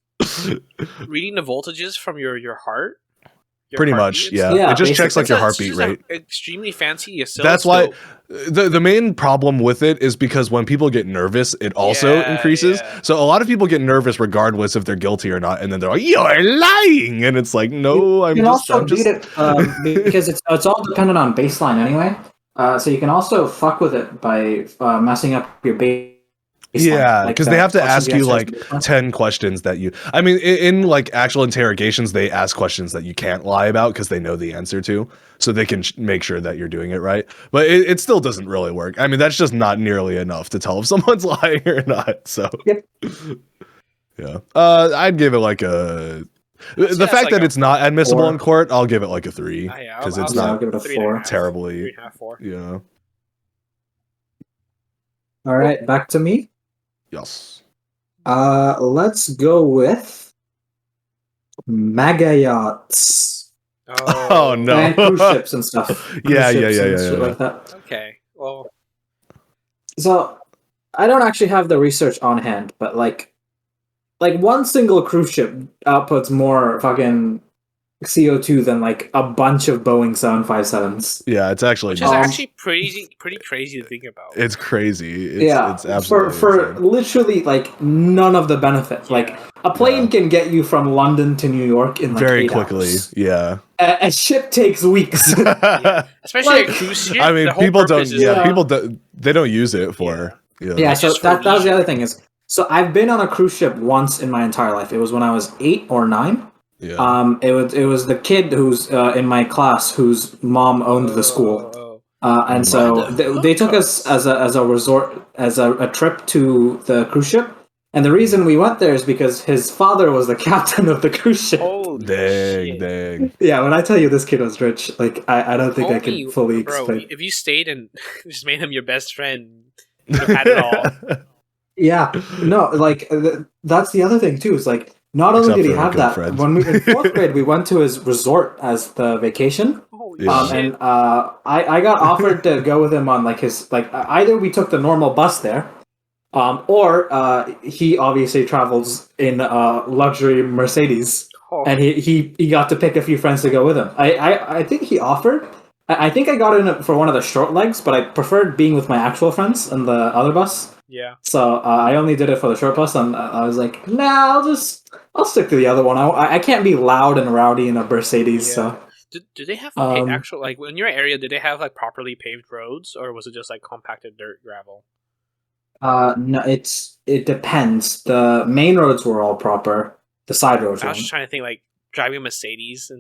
reading the voltages from your heart? Pretty much, yeah. It just checks like your heartbeat rate. Extremely fancy. That's why the main problem with it is because when people get nervous, it also increases. Yeah. So a lot of people get nervous regardless if they're guilty or not, and then they're like, "You're lying," and it's like, "No, I'm just." Because it's all dependent on baseline anyway. So you can also fuck with it by messing up your baseline. Yeah, because they have to ask you like 10 questions that you. I mean, in like actual interrogations, they ask questions that you can't lie about because they know the answer to, so they can make sure that you're doing it right. But it still doesn't really work. I mean, that's just not nearly enough to tell if someone's lying or not. So, yeah, I'd give it like a. The fact that it's not admissible 4. in court, I'll give it like a 3 because it's not I'll give it a 4. Terribly. 3.5, 4. Yeah. All right, back to me. Yes. Let's go with mega yachts. Oh no! And cruise ships and stuff. Yeah. Like that. Okay. Well. So I don't actually have the research on hand, but like one single cruise ship outputs more fucking CO2 than like a bunch of Boeing 757s. Yeah, it's actually which is actually pretty crazy to think about. It's crazy. It's absolutely for literally like none of the benefits. Like a plane can get you from London to New York in like very 8 quickly. hours. Yeah, a ship takes weeks. Especially a cruise ship. I mean, people don't. Yeah, people they don't use it for. Yeah, so that was the other thing is. So I've been on a cruise ship once in my entire life. It was when I was 8 or 9. Yeah. It was the kid who's in my class whose mom owned the school, and so they took us as a resort as a trip to the cruise ship, and the reason we went there is because his father was the captain of the cruise ship. Oh, dang! Yeah, when I tell you this kid was rich, like I don't think I can fully explain. If you stayed and just made him your best friend, you would have had it all. Yeah, no, like that's the other thing too. Is like. Not only did he have that, when we in 4th grade, we went to his resort as the vacation. And I got offered to go with him on like his like either we took the normal bus there, or he obviously travels in luxury Mercedes, and he got to pick a few friends to go with him. I think he offered. I think I got in for one of the short legs, but I preferred being with my actual friends in the other bus. Yeah. So I only did it for the short bus, and I was like, nah, I'll stick to the other one. I can't be loud and rowdy in a Mercedes. Yeah. So. Do they have actual like in your area? Did they have like properly paved roads, or was it just like compacted dirt gravel? No, it depends. The main roads were all proper. The side roads. I was just trying to think like driving a Mercedes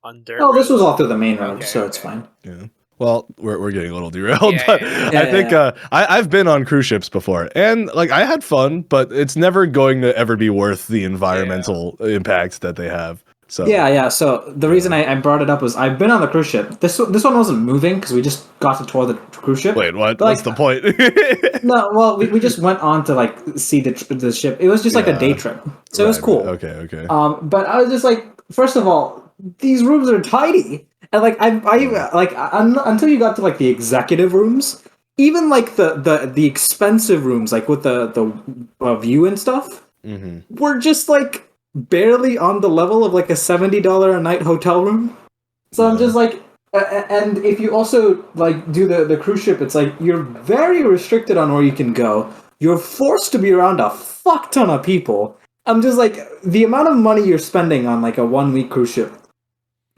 on dirt. Oh, this was all through the main road, so it's fine. Yeah. Well, we're getting a little derailed, but I think I've been on cruise ships before, and like I had fun, but it's never going to ever be worth the environmental impact that they have. So yeah. So the reason I brought it up was I've been on the cruise ship. This one wasn't moving because we just got to tour the cruise ship. Wait, what? What's the point? No, well, we just went on to like see the ship. It was just like a day trip, so it was cool. Okay. But I was just like, first of all, these rooms are tiny. And like until you got to like the executive rooms, even like the expensive rooms, like with the view and stuff, were just like barely on the level of like a $70 a night hotel room. So I'm just like, and if you also like do the cruise ship, it's like you're very restricted on where you can go. You're forced to be around a fuck ton of people. I'm just like the amount of money you're spending on like a 1-week cruise ship.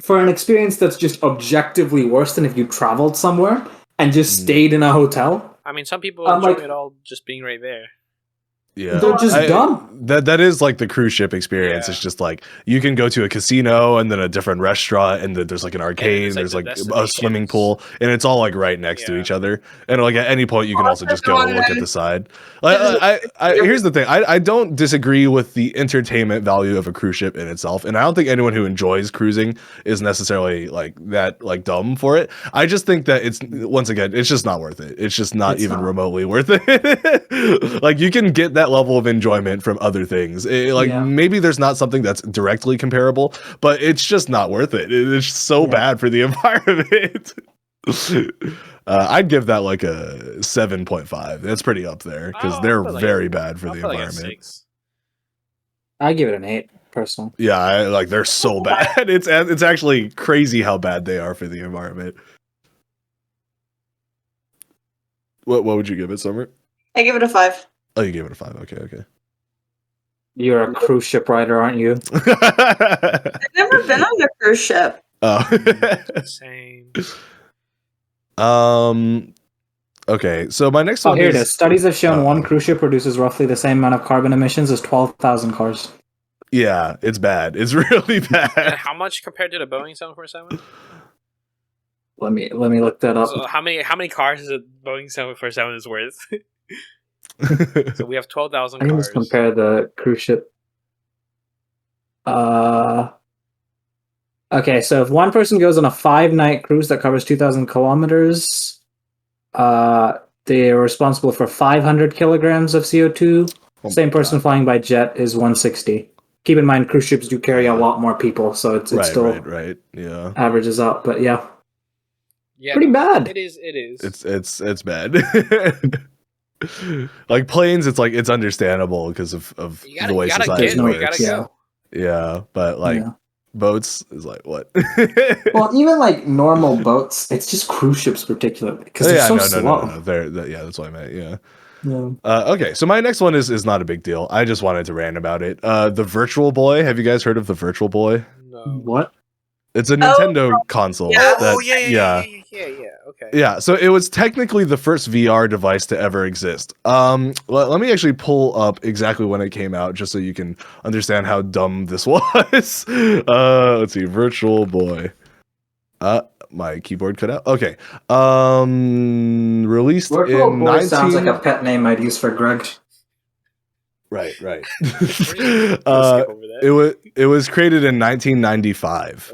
For an experience that's just objectively worse than if you traveled somewhere and just stayed in a hotel. I mean, some people enjoy it all just being right there. Yeah, They're just dumb. That is like the cruise ship experience. Yeah. It's just like you can go to a casino and then a different restaurant, and then there's like an arcade, and there's like a swimming pool, and it's all like right next to each other. And like at any point, you can also just go and look at the side. Here's the thing: I don't disagree with the entertainment value of a cruise ship in itself, and I don't think anyone who enjoys cruising is necessarily like that like dumb for it. I just think that it's once again, it's just not worth it. It's just not remotely worth it. Like you can get that level of enjoyment from other things. Maybe there's not something that's directly comparable, but it's just not worth it. It's so bad for the environment. I'd give that like a 7.5. That's pretty up there because they're very bad for the environment. I give it an 8 personally. Yeah, they're so bad. It's actually crazy how bad they are for the environment. What would you give it, Summer? I give it a 5. Oh, you gave it a 5. Okay. You're a cruise ship rider, aren't you? I've never been on a cruise ship. Oh. Same. Okay, so my next one here it is. Studies have shown one cruise ship produces roughly the same amount of carbon emissions as 12,000 cars. Yeah, it's bad. It's really bad. And how much compared to the Boeing 747? Let me look that up. So how many cars is a Boeing 747 is worth? So we have 12,000 cars. I can just compare the cruise ship. Okay, so if one person goes on a 5-night cruise that covers 2,000 kilometers, they're responsible for 500 kilograms of CO2. Same person flying by jet is 160. Keep in mind, cruise ships do carry a lot more people, so it's still right. Yeah, averages out. But yeah, yeah, pretty bad. It is. It's bad. Like planes, it's understandable because of the way society works. Yeah, but like boats is like what? Well, even like normal boats, it's just cruise ships particularly because they're so slow. No. That's what I meant. Yeah. Okay, so my next one is not a big deal. I just wanted to rant about it. The Virtual Boy. Have you guys heard of the Virtual Boy? No. What? It's a Nintendo console. Okay. Yeah, so it was technically the first VR device to ever exist. Let me actually pull up exactly when it came out, just so you can understand how dumb this was. Let's see, Virtual Boy. My keyboard cut out. Okay. Released Virtual in Boy sounds like a pet name I'd use for Greg. Right. It was created in 1995.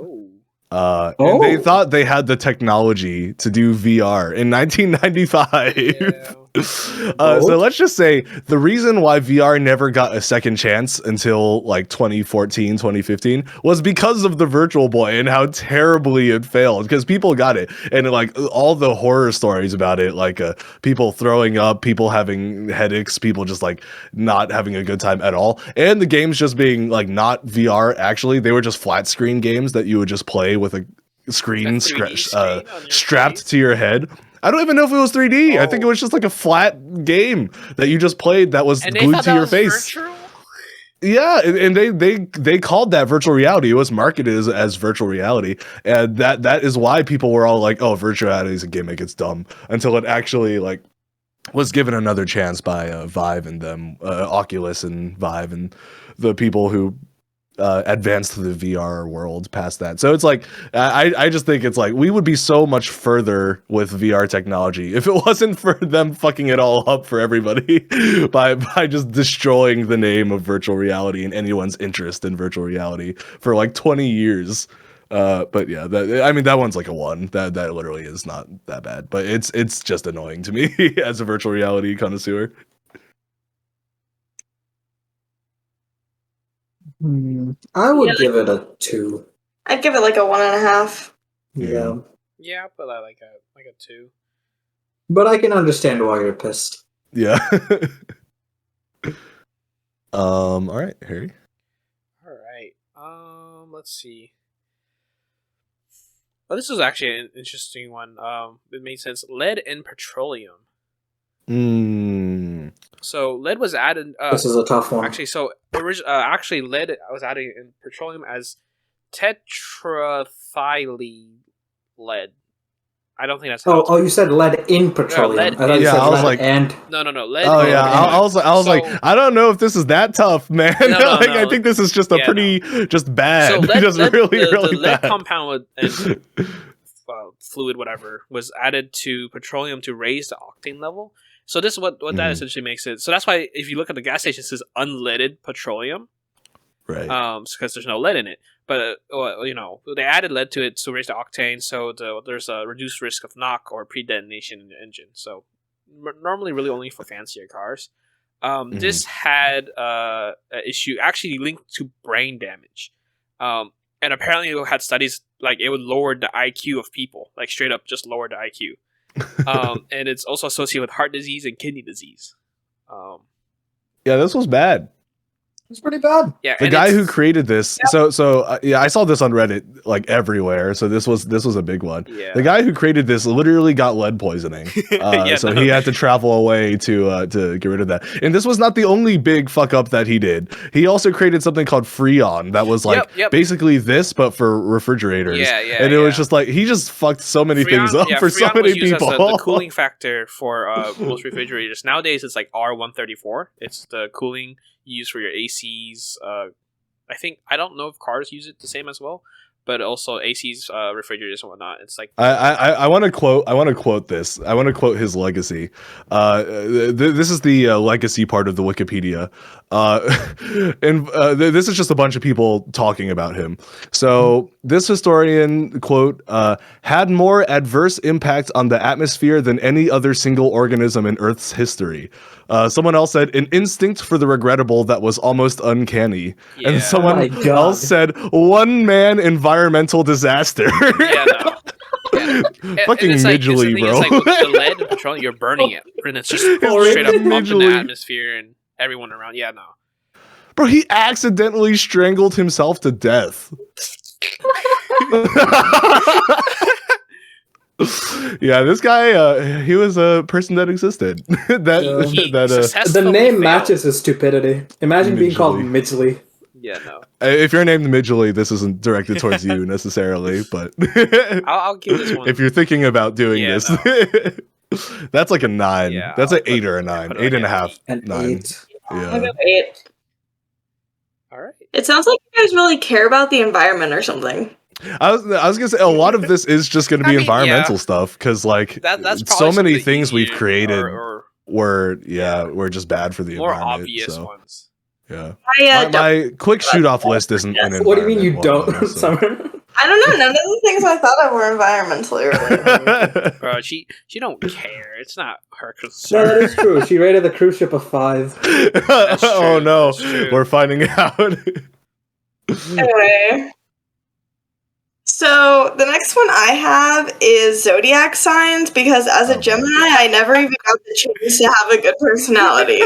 And they thought they had the technology to do VR in 1995. Yeah. So let's just say the reason why VR never got a second chance until like 2014, 2015 was because of the Virtual Boy and how terribly it failed, because people got it and like all the horror stories about it, like people throwing up, people having headaches, people just like not having a good time at all. And the games just being like not VR, actually, they were just flat screen games that you would just play with a screen strapped to your head. I don't even know if it was 3D. I think it was just like a flat game that you just played that was glued to your face. Virtual? Yeah, and they called that virtual reality. It was marketed as virtual reality, and that is why people were all like, "Oh, virtual reality is a gimmick. It's dumb." Until it actually like was given another chance by Vive and them, Oculus and Vive and the people who advanced the VR world past that. So it's like I just think it's like we would be so much further with VR technology if it wasn't for them fucking it all up for everybody by just destroying the name of virtual reality and anyone's interest in virtual reality for like 20 years. But yeah, that one's like a 1. That literally is not that bad, but it's just annoying to me as a virtual reality connoisseur. I would give it a 2. I'd give it like a 1.5. Yeah. Yeah, but I like a 2. But I can understand why you're pissed. Yeah. All right, Harry. All right. Let's see. Oh, this was actually an interesting one. It made sense. Lead and petroleum. So lead was added. This is a tough one. Actually, actually lead was added in petroleum as tetraethyl lead. I don't think that's how Oh, you said lead in petroleum. lead I thought you Yeah, said I was lead like- and No, lead. Oh yeah, I was So- like, I don't know if this is that tough, man. No, like, no. I think this is just a Yeah, pretty just bad. So lead, just lead- really, the really lead bad. compound and fluid, whatever, was added to petroleum to raise the octane level. So this is what that essentially makes it. So that's why if you look at the gas station, it says unleaded petroleum, Right. because there's no lead in it. But they added lead to it to raise the octane, so there's a reduced risk of knock or pre-detonation in the engine. So normally, really only for fancier cars. This had an issue actually linked to brain damage, and apparently it had studies like it would lower the IQ of people, like straight up just lower the IQ. And it's also associated with heart disease and kidney disease. Yeah, this was bad. it's pretty bad. Yeah, The and guy who it's- created this, yeah, I saw this on Reddit like everywhere. So this was a big one. Yeah. The guy who created this literally got lead poisoning, so he had to travel away to get rid of that. And this was not the only big fuck up that he did. He also created something called Freon that was like Yep. basically this, but for refrigerators. Yeah, And it was just like he just fucked so many things up for so Freon many was used people. as the cooling factor for most refrigerators. Nowadays, it's like R134. It's the cooling used for your ACs. I don't know if cars use it the same as well, but also ACs, refrigerators and whatnot. It's like I want to quote this. I want to quote his legacy. This is the legacy part of the Wikipedia, and this is just a bunch of people talking about him. So this historian quote had more adverse impact on the atmosphere than any other single organism in Earth's history. Someone else said an instinct for the regrettable that was almost uncanny, Yeah. and someone Oh my God. else said one man environmental disaster. yeah, no. Yeah. Fucking it's like, midgely, it's bro. like with the lead and petroleum, you're burning it, and it's just straight up pumped in the Midgely. atmosphere and everyone around. Yeah, no. Bro, he accidentally strangled himself to death. Yeah, this guy, he was a person that existed. He that successfully The name failed. matches his stupidity. Imagine being called Midgley. Yeah, no. if you're named Midgley, this isn't directed towards you necessarily, but I'll give this one. if you're thinking about doing Yeah, this, that's like a 9. Yeah, That's I'll an 8 or a 9, put it 8 and a like half, An 9. 8. Yeah. I'll go 8. All right. It sounds like you guys really care about the environment or something. I was gonna say a lot of this is just gonna be I mean, environmental yeah. stuff because like That's so probably some many of the things we've easier created or were just bad for the more environment. obvious so, ones. yeah. I My quick shoot off list isn't an What do you mean you environment one, don't, so. Summer? don't know. None of the things I thought of were environmentally related. Bro, she don't care. It's not her No, concern. that is true. She rated the cruise ship a 5. Oh true, no, that's true. we're finding out. Anyway. So the next one I have is zodiac signs because as a Gemini, I never even got the chance to have a good personality.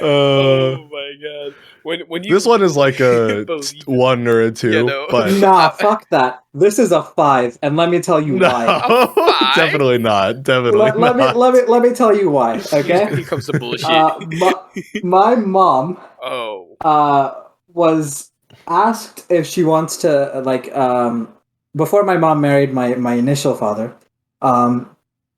Oh my god! When you This one is like a believe it. 1 or a 2, Yeah, no. but Nah, fuck that. This is a 5, and let me tell you no, why. A 5? definitely not. Definitely Let me tell you why. Okay. Here comes the bullshit. My mom oh. was asked if she wants to before my mom married my initial father,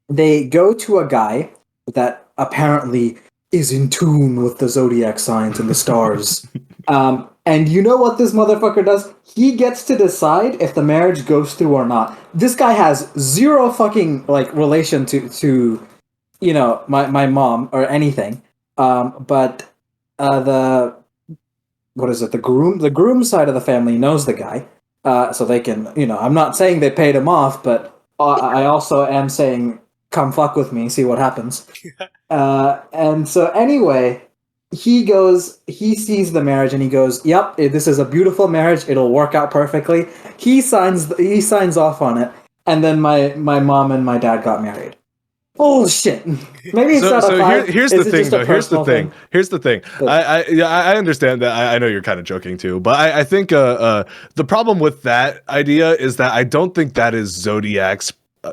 they go to a guy that apparently is in tune with the zodiac signs and the stars. And you know what this motherfucker does? He gets to decide if the marriage goes through or not. This guy has zero fucking relation to my mom or anything. But the groom side of the family knows the guy, so they can, I'm not saying they paid him off, but I also am saying, come fuck with me, see what happens. And so anyway, he sees the marriage and he goes, yep, this is a beautiful marriage, it'll work out perfectly. He signs off on it, and then my mom and my dad got married. Bullshit. Maybe it's not a 5. Here's Is the it thing, just a though. Here's the personal thing. Here's the thing. I understand that. I know you're kind of joking too, but I think the problem with that idea is that I don't think that is Zodiac's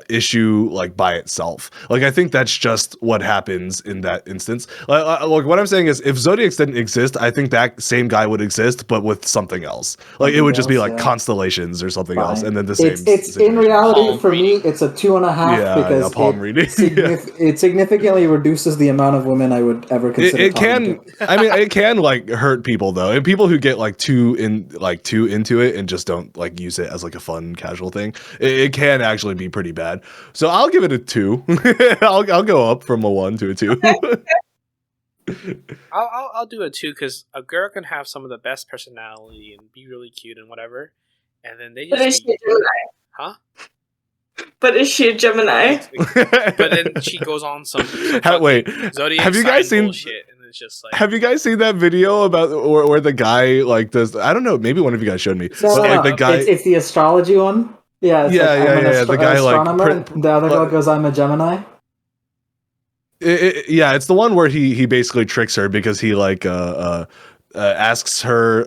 issue like by itself. Like I think that's just what happens in that instance. Like what I'm saying is, if zodiacs didn't exist, I think that same guy would exist, but with something else. Like it would just be like constellations or something else, and then the same. It's in reality for me, it's a 2.5 because palm reading. It significantly reduces the amount of women I would ever consider. It can. I mean, it can like hurt people though, and people who get like too into it and just don't like use it as like a fun casual thing. It can actually be pretty bad. So I'll give it a 2. I'll go up from a 1 to a 2. I'll do a 2 because a girl can have some of the best personality and be really cute and whatever, and then they just. But is she a Gemini? Huh? But is she a Gemini? But then she goes on some wait. zodiac have you guys seen bullshit, and it's just like. Have you guys seen that video about where the guy like does? I don't know. Maybe one of you guys showed me. So, but like the guy. It's the astrology one. Yeah. Yeah. The guy like the other guy goes, "I'm a Gemini." It's the one where he basically tricks her because he like asks her.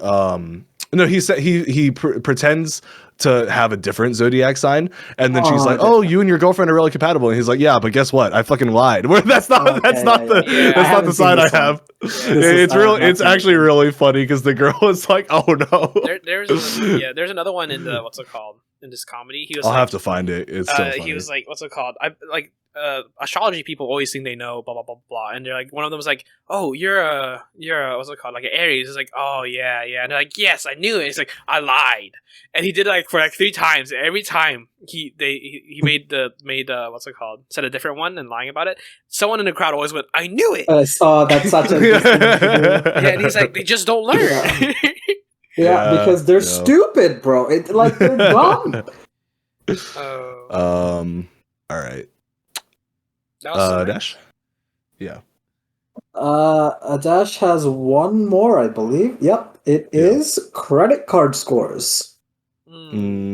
No, he said he pretends to have a different zodiac sign, and then she's like, "Oh, you and your girlfriend are really compatible." And he's like, "Yeah, but guess what? I fucking lied. That's not the sign I have." It's actually really funny because the girl is like, "Oh no." There's another one in the what's it called in this comedy. He was. I'll have to find it. It's so funny. He was like, "What's it called?" Astrology people always think they know blah blah blah blah, and they're like, one of them was like, "Oh, you're a what's it called, like an Aries." It's like, "Oh yeah," and they're like, "Yes, I knew it." It's like, "I lied," and he did it like for like 3 times. Every time he made what's it called, said a different one and lying about it. Someone in the crowd always went, "I knew it." That's such a yeah, and he's like, they just don't learn. Yeah, because they're stupid, bro. It's like they're dumb. All right. Dash? Yeah. Dash has one more, I believe. Yep, it is credit card scores. Mm.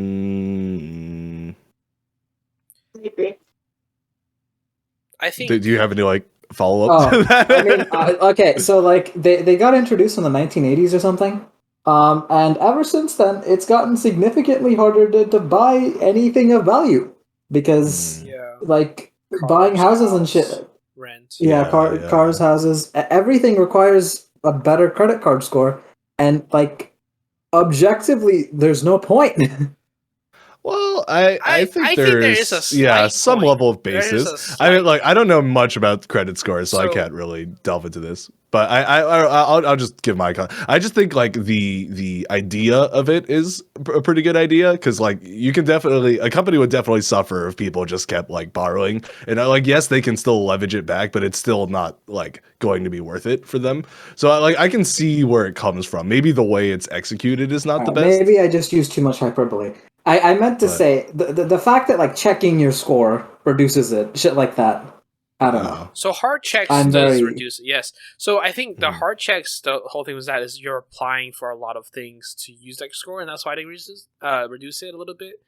I think. Do you have any like follow up to that? I mean, okay, so like they got introduced in the 1980s or something. And ever since then, it's gotten significantly harder to buy anything of value because, like, buying houses and shit, rent, cars, houses, everything requires a better credit card score, and like, objectively, there's no point. Well, I think there is some point. level of basis. I mean, like I don't know much about credit scores, so I can't really delve into this. But I'll just give my I just think like the idea of it is a pretty good idea because like you can definitely a company would definitely suffer if people just kept like borrowing and like yes they can still leverage it back, but it's still not like going to be worth it for them. So I can see where it comes from. Maybe the way it's executed is not the best. Maybe I just used too much hyperbole. I meant to say the fact that like checking your score reduces it, shit like that. I don't know. So hard checks does reduce it, yes. So I think the hard checks, the whole thing was that is you're applying for a lot of things to use that score, and that's why they reduce it a little bit.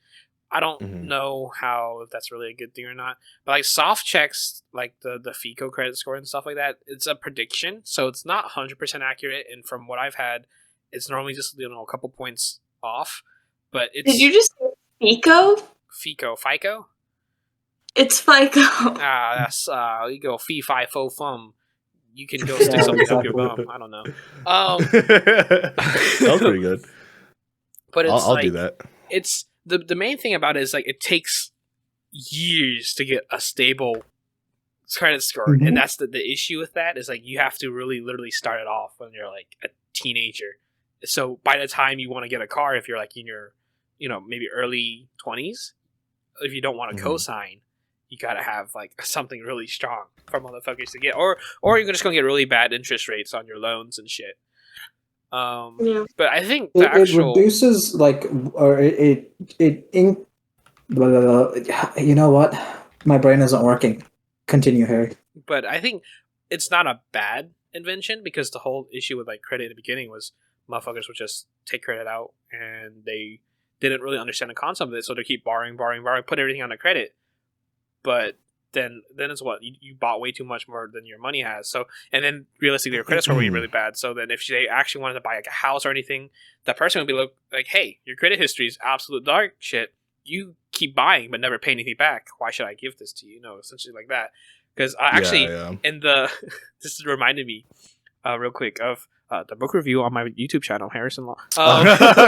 I don't know if that's really a good thing or not. But like soft checks, like the FICO credit score and stuff like that, it's a prediction, so it's not 100% accurate. And from what I've had, it's normally just a couple points off. But it's, did you just say FICO? FICO. It's FICO. That's you go fee fi fo fum. You can go stick something up your bum. I don't know. That was pretty good. But it's I'll do that. It's the main thing about it is like it takes years to get a stable credit score, and that's the issue with that is like you have to really literally start it off when you're like a teenager. So by the time you want to get a car, if you're like in your maybe early 20s, if you don't want to co-sign, you gotta have like something really strong for motherfuckers to get, or you're just gonna get really bad interest rates on your loans and shit. But I think it reduces like, or you know what? My brain isn't working. Continue, Harry. But I think it's not a bad invention because the whole issue with like credit at the beginning was motherfuckers would just take credit out and they didn't really understand the concept of it, so they keep borrowing, put everything on the credit. But then it's what you bought way too much more than your money has. So and then realistically, your credit score would be really bad. So then if they actually wanted to buy like a house or anything, that person would be like, "Hey, your credit history is absolute dog shit. you keep buying but never pay anything back. Why should I give this to you? Essentially like that. Because actually, in the this reminded me real quick of the book review on my YouTube channel, Harrison Law.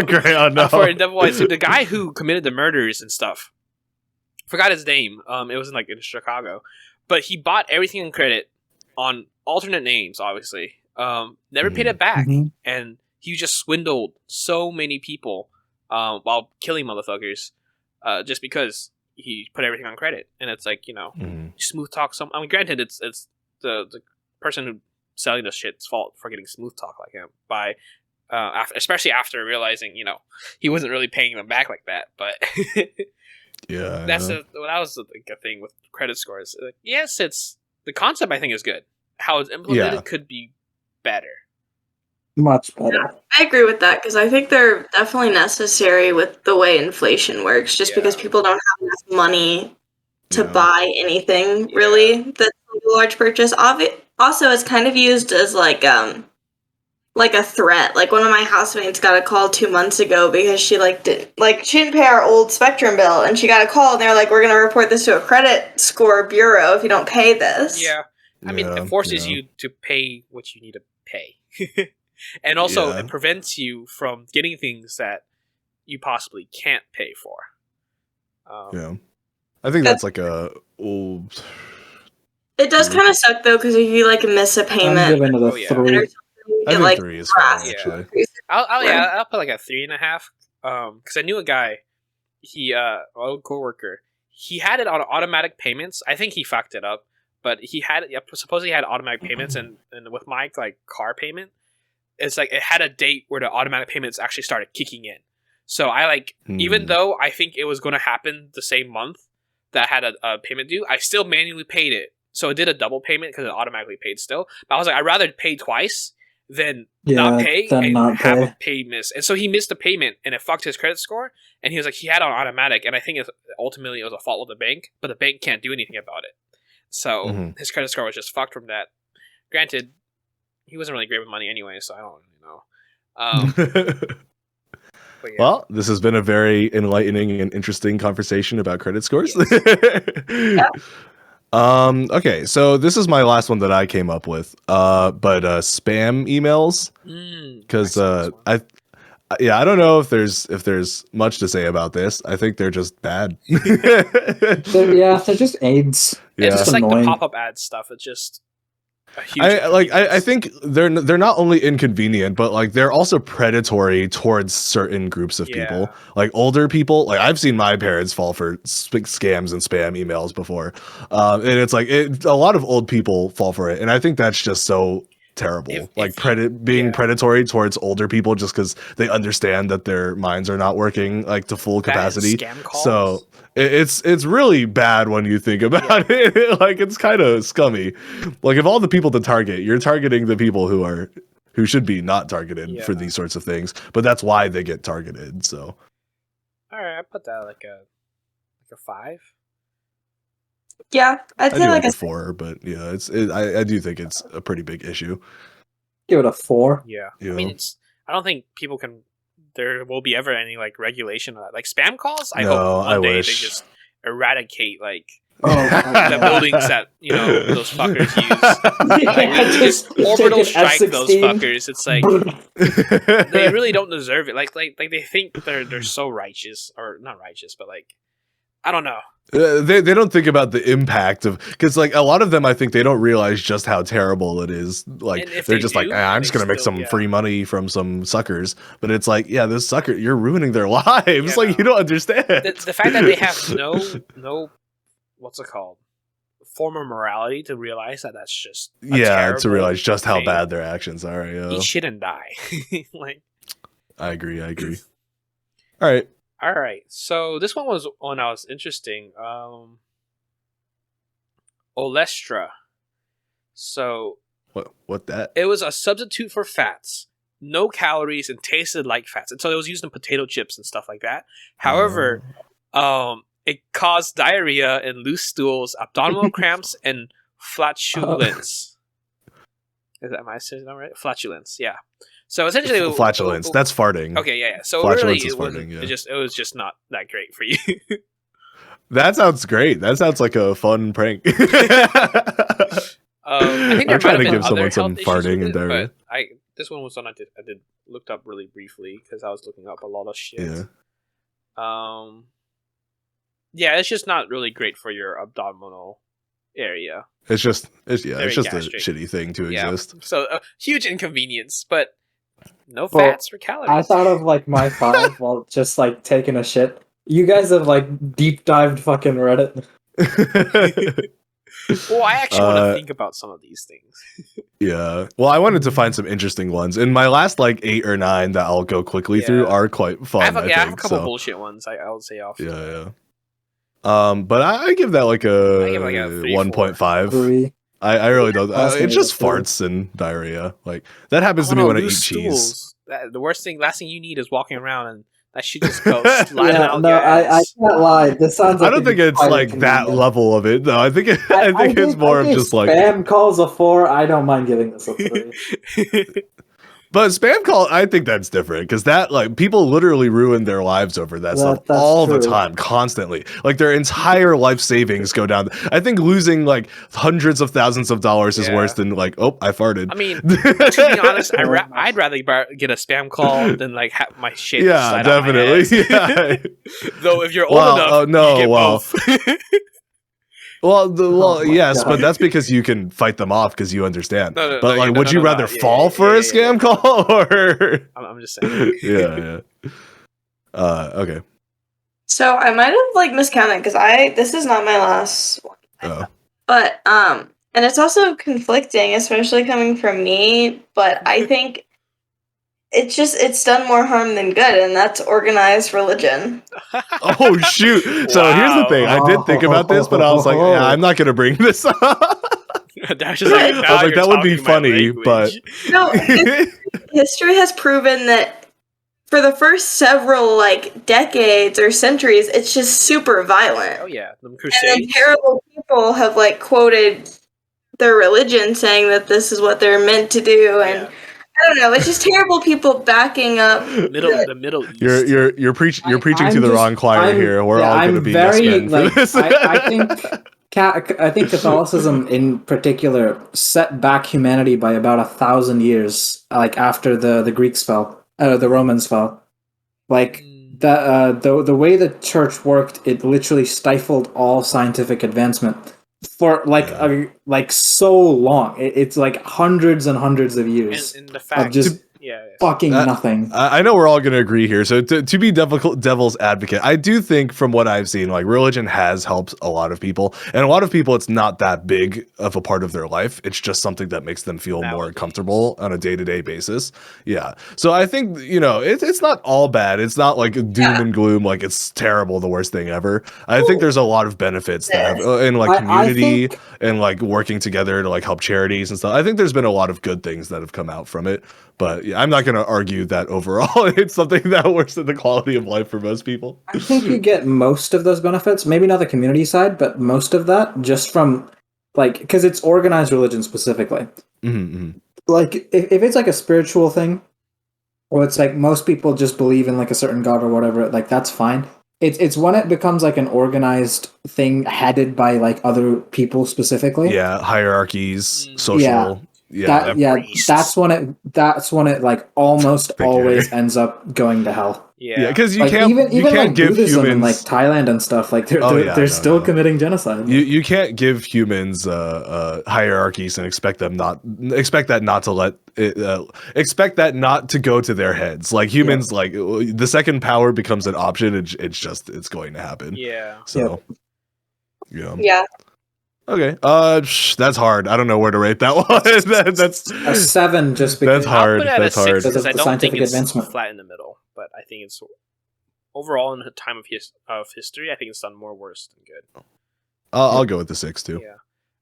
Great, no. For Devil White Suit, the guy who committed the murders and stuff. Forgot his name. It was in Chicago, but he bought everything in credit on alternate names. Obviously, never paid it back, and he just swindled so many people while killing motherfuckers, just because he put everything on credit. And it's like smooth talk. Granted, it's the person who selling the shit's fault for getting smooth talk like him by. Especially after realizing, he wasn't really paying them back like that, but. Yeah, that was a thing with credit scores. Yes, it's the concept. I think is good. How it's implemented could be better, much better. Yeah, I agree with that because I think they're definitely necessary with the way inflation works. Just because people don't have enough money to buy anything really that's a large purchase. Also, it's kind of used as like a threat. Like one of my housemates got a call 2 months ago because she she didn't pay our old Spectrum bill, and she got a call and they're like, we're gonna report this to a credit score bureau if you don't pay this. Yeah. I mean, it forces you to pay what you need to pay. And also it prevents you from getting things that you possibly can't pay for. I think that's like a old. It does kind of suck though, because if you miss a payment, I'm giving it a 3. I think 3 is fine, actually. I'll put like a 3.5. Because I knew a guy, an old coworker. He had it on automatic payments. I think he fucked it up, but supposedly he had automatic payments, and with my car payment, it's like it had a date where the automatic payments actually started kicking in. So I even though I think it was going to happen the same month that I had a payment due, I still manually paid it. So it did a double payment because it automatically paid still. But I was like, I'd rather pay twice than not pay and have a pay miss. And so he missed the payment and it fucked his credit score. And he was like, he had it on automatic. And I think ultimately it was a fault of the bank, but the bank can't do anything about it. So his credit score was just fucked from that. Granted, he wasn't really great with money anyway, so I don't really know. Well, this has been a very enlightening and interesting conversation about credit scores. Yes. Okay, so this is my last one that I came up with. But spam emails, because I don't know if there's much to say about this. I think they're just bad. They're just AIDS. It's just like the pop-up ad stuff. It's just a huge I think they're not only inconvenient, but they're also predatory towards certain groups of people, like older people. Like I've seen my parents fall for scams and spam emails before, and it's a lot of old people fall for it, and I think that's just so terrible. Being predatory towards older people just because they understand that their minds are not working to full capacity. Scam calls. So it's really bad when you think about it. It's kind of scummy. If all the people to target, you're targeting the people who should be not targeted for these sorts of things, but that's why they get targeted. So all right, I put that like a 5. Yeah, I'd say like a 4, but I do think it's a pretty big issue. Give it a 4. Yeah. I mean, I don't think people can. There will be ever any regulation of that. Spam calls. I hope one day they just eradicate the buildings that those fuckers use. Just orbital strike those fuckers. It's they really don't deserve it. They think they're so righteous, or not righteous, but I don't know. They don't think about the impact of, because a lot of them, I think they don't realize just how terrible it is. They're just I'm just gonna make some free money from some suckers, but it's this sucker, you're ruining their lives. You don't understand the fact that they have no what's it called, form of morality to realize that's just to realize just how bad their actions are. Eat shit and die. I agree. All right, so this one was interesting. Olestra. So what that? It was a substitute for fats, no calories, and tasted like fats, and so it was used in potato chips and stuff like that. However, it caused diarrhea and loose stools, abdominal cramps, and flatulence. Am I saying that right? Flatulence, yeah. So essentially, flatulence. That's farting. Okay, yeah. So Flatulence really, is it wasn't. farting, yeah. It was just not that great for you. That sounds great. That sounds like a fun prank. I think I'm trying to give other someone some health issues farting with and diarrhea. but this one was one I did looked up really briefly because I was looking up a lot of shit. Yeah. Yeah, it's just not really great for your abdominal area. It's just a gastric. shitty thing to exist. So a huge inconvenience, but no fats or calories. I thought of like my 5 while just like taking a shit. You guys have like deep dived fucking Reddit. Well, I actually want to think about some of these things. Yeah. Well, I wanted to find some interesting ones. And my last like 8 or 9 that I'll go quickly through are quite fun. I have a couple bullshit ones. I would say off. Yeah. But I give that like a 1.5. 3. I really don't. It's just farts and diarrhea. Like that happens to me when I eat cheese. The last thing you need is walking around and that shit just goes sliding out. No, I can't lie. This sounds. Like I don't think it's like that level of it though. I think it's more of just like spam calls a 4. I don't mind giving this a 3. But spam call, I think that's different because that like people literally ruin their lives over that stuff all the time, constantly. Like their entire life savings go down. I think losing like hundreds of thousands of dollars is worse than like, oh, I farted. I mean, to be honest, I'd rather get a spam call than like have my shit. Yeah, definitely. Yeah. Though if you're old enough, you get both. Yes, but that's because you can fight them off because you understand. Would you rather fall for a scam call or? I'm just saying. Yeah. Okay. So I might have like miscounted because this is not my last one. Oh. But and it's also conflicting, especially coming from me. But I think it's done more harm than good, and that's organized religion. Oh shoot! So here's the thing. I did think about this, but I was like, yeah, I'm not gonna bring this up. That's just like, I was like, that would be funny, but no, history has proven that for the first several like decades or centuries, it's just super violent. Oh yeah, the and Crusades. then terrible people have like quoted their religion saying that this is what they're meant to do, and I don't know. It's just terrible people backing up the Middle East. You're preaching to the wrong choir here. We're all going to be yes men for this. I think Catholicism in particular set back humanity by about 1,000 years, like after the Greeks fell, the Romans fell. Like that, the way the church worked, it literally stifled all scientific advancement for like so long. It's like hundreds and hundreds of years and the fact of just fucking nothing. I know we're all going to agree here. So to be devil's advocate, I do think from what I've seen, like religion has helped a lot of people, and a lot of people, it's not that big of a part of their life. It's just something that makes them feel more comfortable on a day-to-day basis. Yeah. So I think, it's not all bad. It's not like doom and gloom. Like it's terrible, the worst thing ever. I think there's a lot of benefits that have in like community and like working together to like help charities and stuff. I think there's been a lot of good things that have come out from it. But yeah, I'm not going to argue that overall it's something that worsens the quality of life for most people. I think you get most of those benefits, maybe not the community side, but most of that just from, like, because it's organized religion specifically. Mm-hmm. Like, if it's like a spiritual thing, or it's like most people just believe in like a certain god or whatever, like that's fine. It's when it becomes like an organized thing headed by like other people specifically. Yeah, hierarchies, social. That's when it like almost always ends up going to hell. Yeah, because you like, can't even like give Buddhism humans in like Thailand and stuff, like they're still committing genocide. You can't give humans hierarchies and expect that not to go to their heads. Like humans, like the second power becomes an option, it's going to happen. Yeah. So yeah. Okay. That's hard. I don't know where to rate that one. That's a 7 just because that's hard. I'll put it that's at a 6 hard. because I don't think it's advancement. flat in the middle, but I think it's overall in the time of history, I think it's done more worse than good. I'll go with the 6 too. Yeah.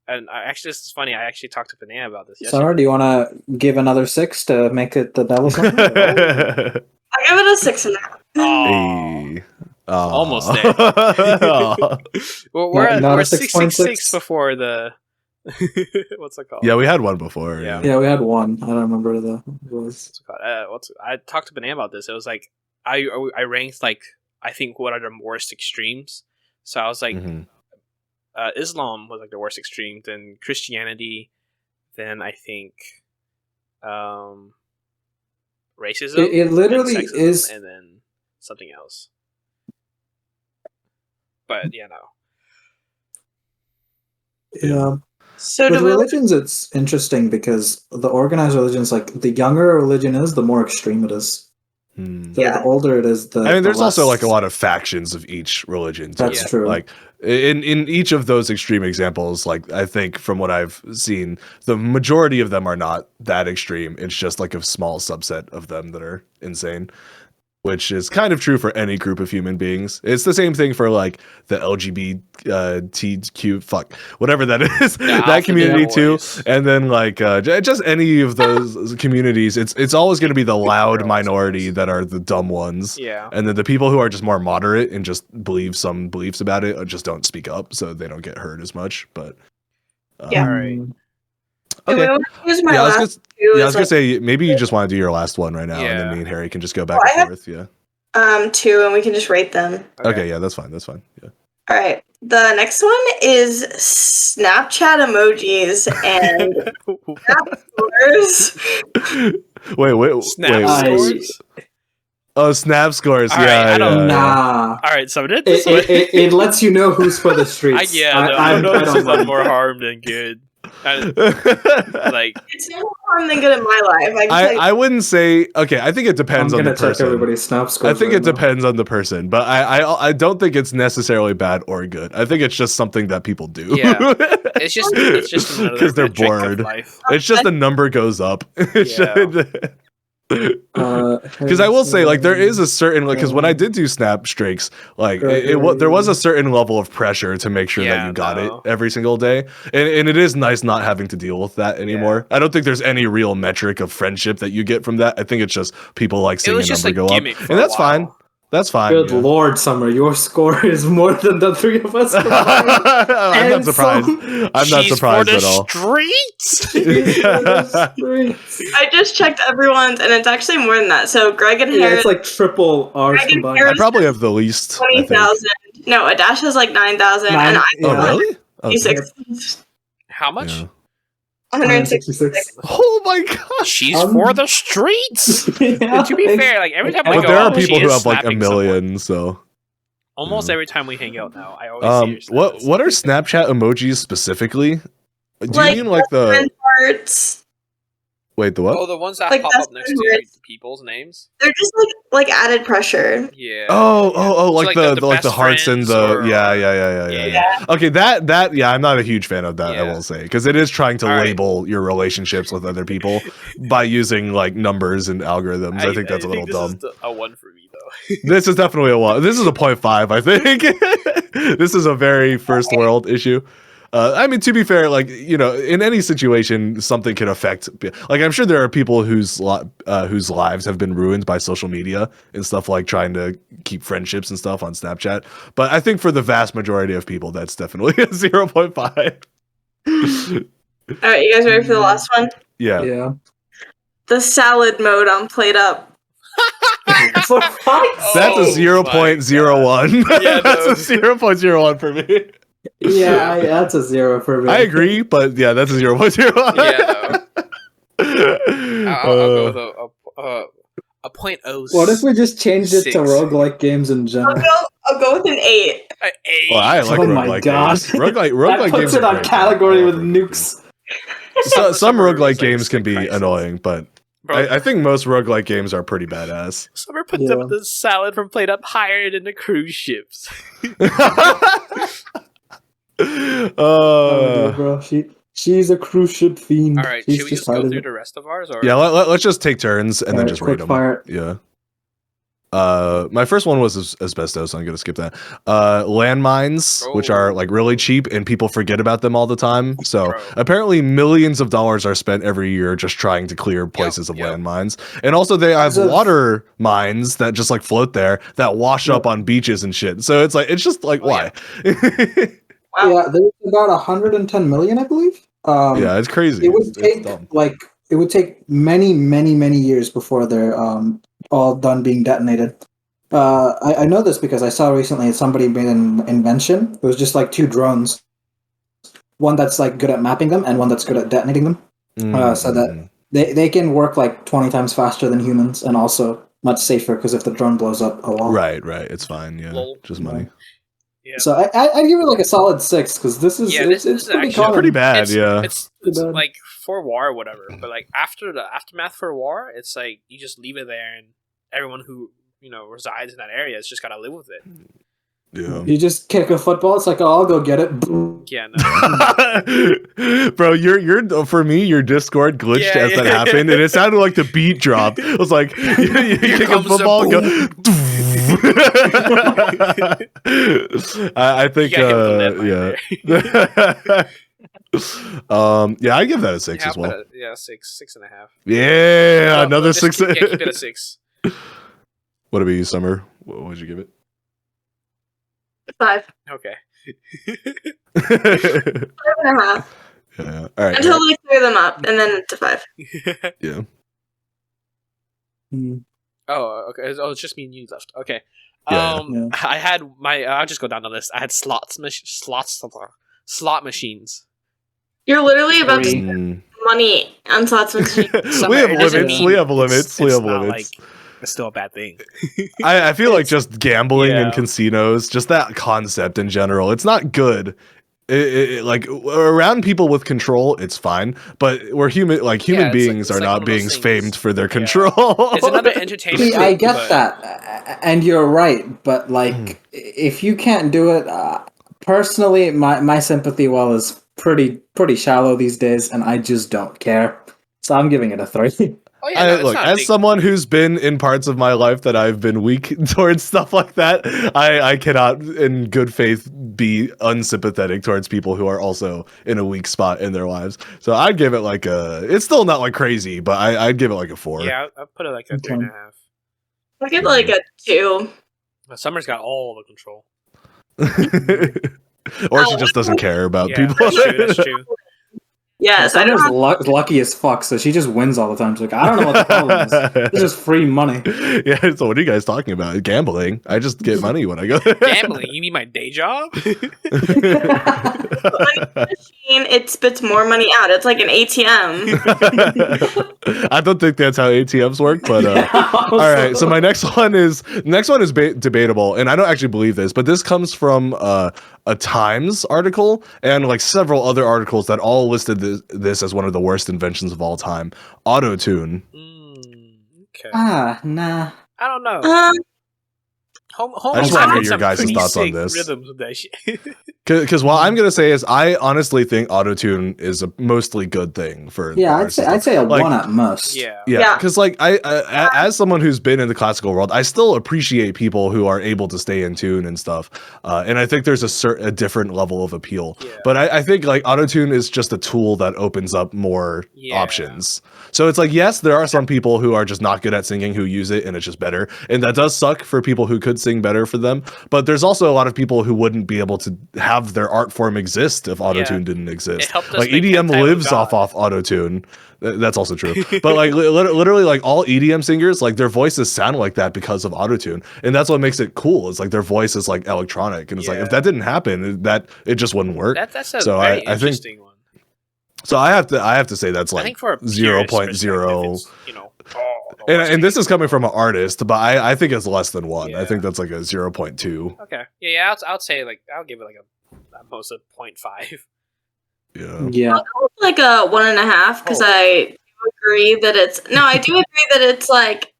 And this is funny. I actually talked to Banana about this yesterday. Sarah, do you want to give another 6 to make it the devil's number? I'll give it a 6.5. Hey. Almost there. Well, we're at 6.6 before the What's it called? Yeah, we had one before. Yeah. Yeah, we had one. I don't remember the it was. I talked to Banana about this. It was like I ranked like I think what are the worst extremes. So I was like, Islam was like the worst extreme. Then Christianity. Then I think racism. It literally sexism, is, and then something else. But yeah, no. Yeah. So With do we? religions, it's interesting because the organized religions, like the younger a religion is, the more extreme it is. The older it is, I mean, there's also like a lot of factions of each religion. Too. That's true. Like in each of those extreme examples, like I think from what I've seen, the majority of them are not that extreme. It's just like a small subset of them that are insane, which is kind of true for any group of human beings. It's the same thing for like the LGBTQ, whatever that is, that community too. And then like just any of those communities, it's always going to be the loud minority that are the dumb ones. Yeah. And then the people who are just more moderate and just believe some beliefs about it just don't speak up, so they don't get hurt as much. But all right. Okay. I was gonna say maybe you just want to do your last one right now, and then me and Harry can just go back and forth. Yeah. 2, and we can just rate them. Okay. Yeah, that's fine. That's fine. Yeah. All right. The next one is Snapchat emojis and Snap scores. Wait. Scores? Oh, Snap scores. All right, I don't know. All right, so it lets you know who's for the streets. I know this has done more harm than good. Like it's no more harm than good in my life. I wouldn't say. Okay, I think it depends on the person. Check everybody's Snap scores. I think it depends on the person, but I don't think it's necessarily bad or good. I think it's just something that people do. Yeah, it's just because they're bored. It's just the number goes up. Because I will say, like, there is a certain, like, because when I did do Snap streaks, like, there was a certain level of pressure to make sure that you got it every single day, and it is nice not having to deal with that anymore. I don't think there's any real metric of friendship that you get from that. I think it's just people like seeing a number go up, and that's fine. That's fine. Good Lord, Summer, your score is more than the three of us combined. I'm not surprised. I'm not surprised at all. Streets. I just checked everyone's, and it's actually more than that. So Greg and Harris, it's like triple ours combined. I probably have the least. 20,000. No, Adash has like 9,000, and I really? 26. How much? Yeah. 166. Oh my gosh. She's for the streets. To be fair, like every time I go there are out, people she who is have like a million, someone. so almost every time we hang out now, I always see her what are Snapchat emojis specifically? Do like, you mean like the hearts? Wait, the what? Oh, the ones that like pop up next to people's names. They're just like added pressure. Yeah. Oh, like so the hearts and the yeah. Okay, that I'm not a huge fan of that. I will say, because it is trying to label your relationships with other people by using like numbers and algorithms. I think that's a little dumb. This is a 1 for me though. This is definitely a 1. This is a 0.5. I think this is a very first world issue. I mean, to be fair, like, you know, in any situation, something can affect. Like, I'm sure there are people whose lives have been ruined by social media and stuff, like trying to keep friendships and stuff on Snapchat. But I think for the vast majority of people, that's definitely a 0.5. All right, you guys ready for the last one? Yeah. The salad mode on Played Up. That's a 0.01. Yeah, that's a 0.01 for me. Yeah, that's a 0 for me. I agree, but yeah, that's a 0.01. Yeah, I'll go with a 0.06. What if we just changed it to roguelike games in general? I'll go with an 8. An 8. Well, I like roguelike games. Roguelike puts games it on category with nukes. So, some roguelike games can be annoying, but I think most roguelike games are pretty badass. Summer put the salad from Played Up higher than the cruise ships. Bro, she's a cruise ship fiend. All right, should we just go through the rest of ours? Or? Yeah, let's just take turns and then just rate them. Fire. Yeah. My first one was asbestos, so I'm gonna skip that. Landmines, which are like really cheap and people forget about them all the time. So apparently millions of dollars are spent every year just trying to clear places of landmines. And also they have water mines that just like float there that wash up on beaches and shit. So it's just like why? Yeah, there's about 110 million, I believe. Yeah, it's crazy. It would take it would take many, many, many years before they're all done being detonated. I know this because I saw recently somebody made an invention. It was just like two drones, one that's like good at mapping them and one that's good at detonating them, so that they can work like 20 times faster than humans and also much safer because if the drone blows up a wall. Right, it's fine. Yeah, just money. Yeah. So I give it like a solid 6 because this is it's pretty common. Pretty bad. It's like for war or whatever, but like after the aftermath for war, it's like you just leave it there, and everyone who resides in that area has just got to live with it. Yeah. You just kick a football. It's like, oh, I'll go get it. Yeah, no. Bro, you're for me, your Discord glitched as that happened, and it sounded like the beat dropped. It was like you kick a football, go. I think yeah, I give that a 6 as well. Yeah, 6.5. Yeah, another 6. Keep it a 6. What about you, Summer? What would you give it? 5. Okay. 5.5. Yeah. All right. Until we clear them up, and then to 5. Yeah. Oh, okay. Oh, it's just me and you left. Okay. Yeah. I had I'll just go down the list. I had slot machines. You're literally about to spend money on slots machines. We have limits. Like, it's still a bad thing. I feel like just gambling in casinos, just that concept in general, it's not good. Like around people with control, it's fine, but we're human beings are not being famed for their control. It's another entertainment. See, I get that, and you're right, but like if you can't do it, personally, my sympathy well is pretty shallow these days, and I just don't care. So I'm giving it a 3. Oh, yeah, look, as someone who's been in parts of my life that I've been weak towards stuff like that, I cannot, in good faith, be unsympathetic towards people who are also in a weak spot in their lives. So I'd give it like it's still not like crazy, but I'd give it like a 4. Yeah, I'll put it like a 3.5. I'll give it like a 2. Summer's got all the control. Or she just doesn't care about people. That's true. Yes, I Summer's lucky as fuck, so she just wins all the time. She's like, I don't know what the problem is. It's just free money. Yeah, so what are you guys talking about? Gambling. I just get money when I go there. Gambling? You mean my day job? Machine, it spits more money out. It's like an ATM. I don't think that's how ATMs work, but all right. So my next one is debatable, and I don't actually believe this, but this comes from a Times article and like several other articles that all listed this as one of the worst inventions of all time. Auto-tune. Okay. Nah. I don't know. I just want to hear your guys' thoughts on this. Rhythms with that shit. Because what I'm gonna say is, I honestly think auto-tune is a mostly good thing for. Yeah, I'd say a 1 at most. Yeah. Because like I as someone who's been in the classical world, I still appreciate people who are able to stay in tune and stuff. And I think there's a different level of appeal. Yeah. But I think like auto-tune is just a tool that opens up more options. So it's like, yes, there are some people who are just not good at singing who use it, and it's just better, and that does suck for people who could sing better for them. But there's also a lot of people who wouldn't be able to have their art form exist if autotune didn't exist. Like EDM lives off autotune. That's also true. But like literally like all EDM singers, like their voices sound like that because of autotune, and that's what makes it cool. It's like their voice is like electronic, and it's like if that didn't happen, that it just wouldn't work. That's a very interesting one. So I have to say that's like 0.0. And this is coming from an artist, but I think it's less than 1. Yeah. I think that's like a 0.2. Okay. Yeah. I'll say like I'll give it like at most a 0.5. Yeah. I'll go like a 1.5 because I do agree that it's like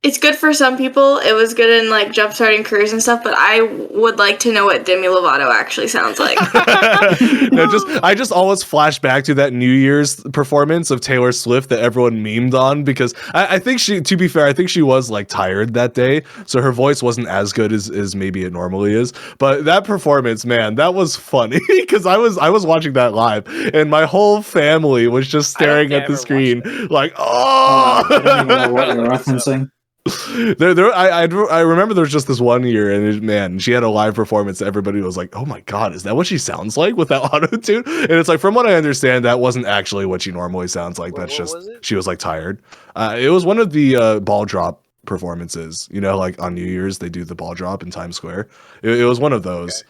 it's good for some people. It was good in like jumpstarting careers and stuff, but I would like to know what Demi Lovato actually sounds like. I just always flash back to that New Year's performance of Taylor Swift that everyone memed on, because I think to be fair, I think she was like tired that day, so her voice wasn't as good as maybe it normally is. But that performance, man, that was funny because I was watching that live, and my whole family was just staring at the screen like, oh. I don't even know what you're referencing. I remember there was just this one year, and she had a live performance. Everybody was like, "Oh my god, is that what she sounds like without auto tune?" And it's like, from what I understand, that wasn't actually what she normally sounds like. That's just she was like tired. It was one of the ball drop performances. You know, like on New Year's they do the ball drop in Times Square. It was one of those.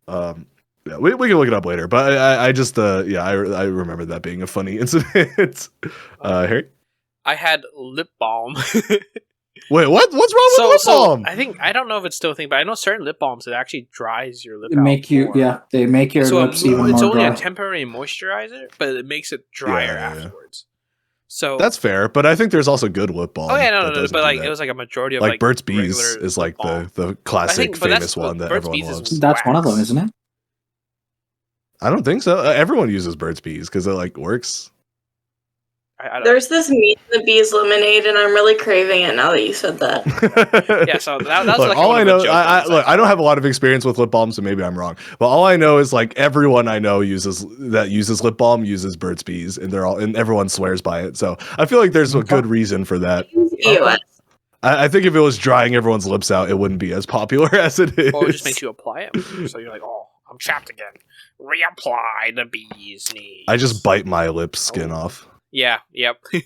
Okay. Yeah, we can look it up later. But I just I remember that being a funny incident. Harry, I had lip balm. Wait, what? What's wrong with lip balm? I don't know if it's still a thing, but I know certain lip balms, it actually dries your lip. They make your lips even more dry. It's only a temporary moisturizer, but it makes it drier afterwards. So that's fair, but I think there's also good lip balm. Oh yeah, no, but like it was like a majority of like Burt's Bees is like the classic famous one that everyone loves. That's one of them, isn't it? I don't think so. Everyone uses Burt's Bees because it like works. There's this meat in the bees lemonade, and I'm really craving it now that you said that. Yeah, so that was like all I know. I don't have a lot of experience with lip balm, so maybe I'm wrong. But all I know is like everyone I know uses lip balm uses Burt's Bees, and everyone swears by it. So I feel like there's a good reason for that. I think if it was drying everyone's lips out, it wouldn't be as popular as it is. Or it just makes you apply it, so you're like, oh, I'm chapped again. Reapply the bee's knees. I just bite my lip skin off. Yeah, yep. You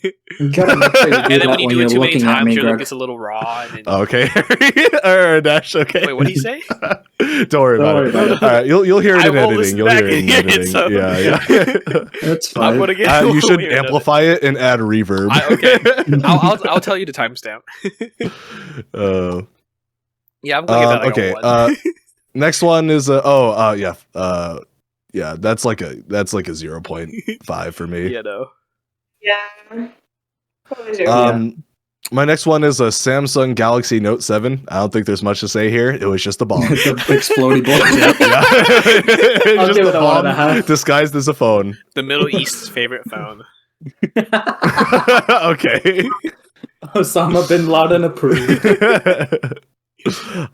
gotta make sure you do and then that when you do it too many times, your lip Greg. gets a little raw. And Okay, or Dash. Okay. Wait, what did he say? Don't worry about it. All right, you'll hear it in editing. You'll hear it in editing. So. Yeah. That's fine. You should amplify it and add reverb. Okay, I'll tell you the timestamp. Yeah, I'm gonna get that. Okay. Next one is yeah, that's like a 0.5 for me. Yeah, no. Yeah. My next one is a Samsung Galaxy Note 7. I don't think there's much to say here. It was just a bomb. It's a explodey ball. It's just a bomb 1.5. disguised as a phone. The Middle East's favorite phone. Okay. Osama bin Laden approved.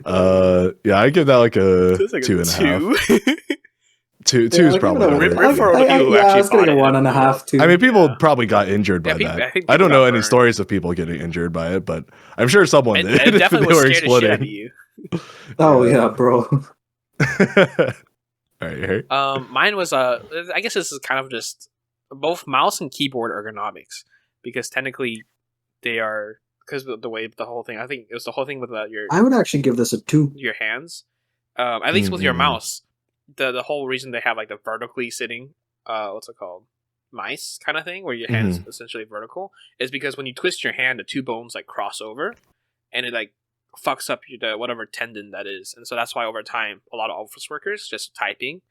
I give that like a 2.5. Two is probably I was gonna go 1.5. 2. I mean, people probably got injured by that. I don't know any stories of people getting injured by it, but I'm sure someone did. It definitely was scared the shit out of you. Oh yeah, bro. All right, Harry. Mine was I guess this is kind of just both mouse and keyboard ergonomics, because technically they are, because the way the whole thing. I think it was the whole thing with your. I would actually give this a 2. Your hands, at least with your mouse. The whole reason they have like the vertically sitting, what's it called, mice kind of thing, where your hand's essentially vertical, is because when you twist your hand, the two bones like cross over, and it like fucks up the whatever tendon that is, and so that's why over time a lot of office workers just typing,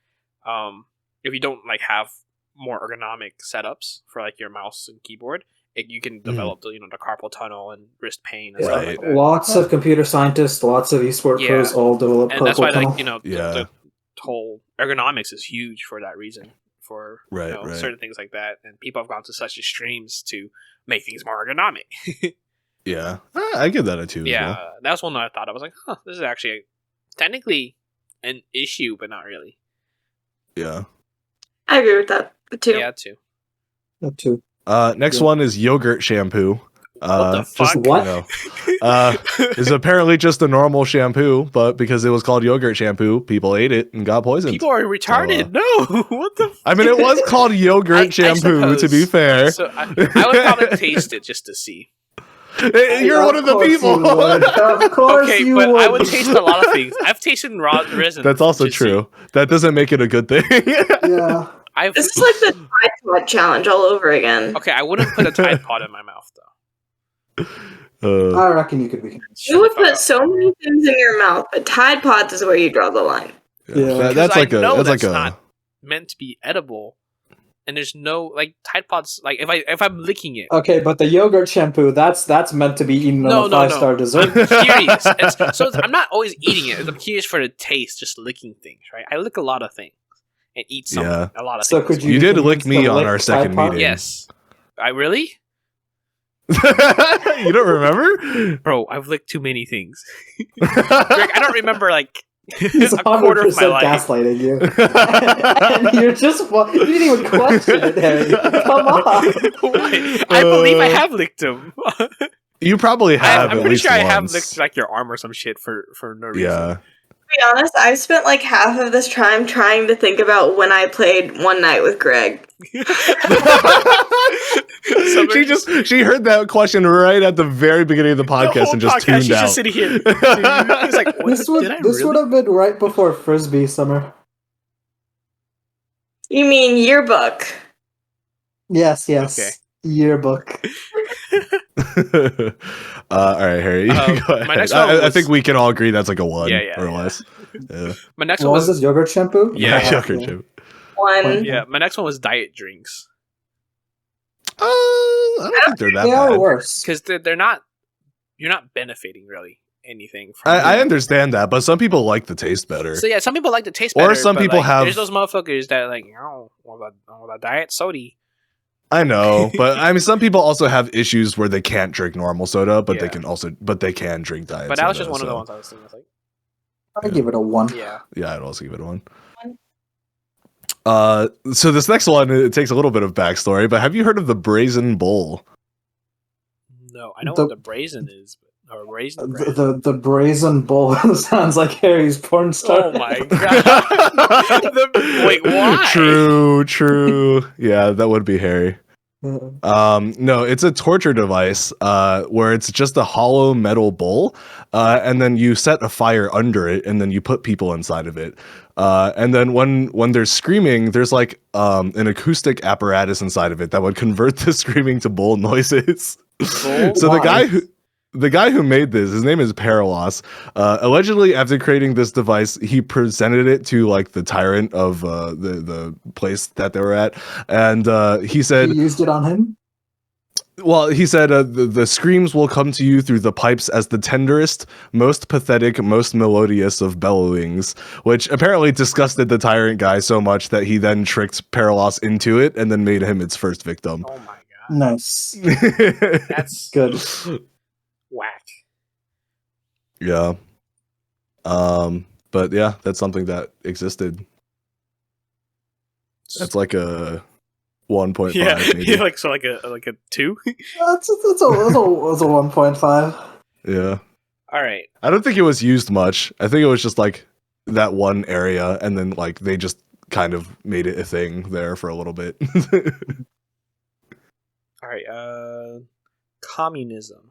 if you don't like have more ergonomic setups for like your mouse and keyboard, you can develop the carpal tunnel and wrist pain and stuff like that. Lots of computer scientists, lots of esport pros all develop and carpal that's why tunnel. like the whole ergonomics is huge for that reason, for certain things like that, and people have gone to such extremes to make things more ergonomic. Yeah, I give that a 2. Yeah, as well. That's one that I thought I was like, this is actually technically an issue, but not really. Yeah, I agree with that. The 2. Yeah, 2. A 2. Next one is yogurt shampoo. What the fuck? What? It's apparently just a normal shampoo, but because it was called yogurt shampoo, people ate it and got poisoned. People are retarded. No, what the? I mean, it was called yogurt shampoo. To be fair, so I would probably taste it just to see. You're one of the people. Of course, okay, but I would taste a lot of things. I've tasted raw resin. That's also true. That doesn't make it a good thing. Yeah. This is like the Tide Pod challenge all over again. Okay, I wouldn't put a Tide Pod in my mouth though. I reckon you could be. You would put so many things in your mouth, but Tide Pods is where you draw the line. Yeah, that's like that's not meant to be edible, and there's no like Tide Pods. Like if I'm licking it, okay, but the yogurt shampoo that's meant to be eaten on a 5-star dessert. I'm curious, I'm not always eating it. I'm curious for the taste, just licking things. Right, I lick a lot of things and eat something. Yeah. A lot of things. Could you did lick me on our second meeting? Yes, I really. You don't remember? Bro, I've licked too many things. Greg, I don't remember like He's a quarter of my life. gaslighting you. And you're just you didn't even question it, Harry. Come on. I believe I have licked him. You probably have. I'm at pretty least sure I have once. licked like your arm or some shit for no reason. Yeah. To be honest, I've spent like half of this time trying to think about when I played One Night with Greg. She heard that question right at the very beginning of the podcast and just tuned she's out. just sitting here. He's like, This would have been right before Frisbee summer. You mean yearbook? Yes. Okay. Yearbook. All right, Harry. Go ahead. My next one I was- think we can all agree that's like a 1 or less. Yeah. My next What one was this, yogurt shampoo? Yeah. Yogurt chip. One. Yeah, my next one was diet drinks I don't think they're that They are bad. worse. because they're not. You're not benefiting really anything from. I understand that, but some people like the taste better. So yeah, some people like the taste Or better. some but, people like, have- There's those motherfuckers that like, want a diet soda. I know, but I mean, some people also have issues where they can't drink normal soda, but they can drink diet. But that was soda, just one of the so- ones I was thinking. Like, I give it a 1. yeah. Yeah, I'd also give it a 1. So this next one, it takes a little bit of backstory, but have you heard of the Brazen Bowl? No, I know The- what the brazen is, or raisin bread. The brazen bowl sounds like Harry's porn star. Oh my god! Wait, why? True. Yeah, that would be Harry. No, it's a torture device where it's just a hollow metal bowl, and then you set a fire under it, and then you put people inside of it. And then when they're screaming, there's like an acoustic apparatus inside of it that would convert the screaming to bowl noises. So the guy who made this, his name is Paralos. Allegedly, after creating this device, he presented it to like the tyrant of the place that they were at, and he said, You used it on him? well, he said the screams will come to you through the pipes as the tenderest, most pathetic, most melodious of bellowings, which apparently disgusted the tyrant guy so much that he then tricked Paralos into it and then made him its first victim. Oh my god! Nice. That's Good. whack. Yeah. But yeah, that's something that existed. That's like a 1.5 maybe. Yeah, like so, like a 2. That's a 1.5. Yeah. All right. I don't think it was used much. I think it was just like that one area, and then like they just kind of made it a thing there for a little bit. All right. Communism.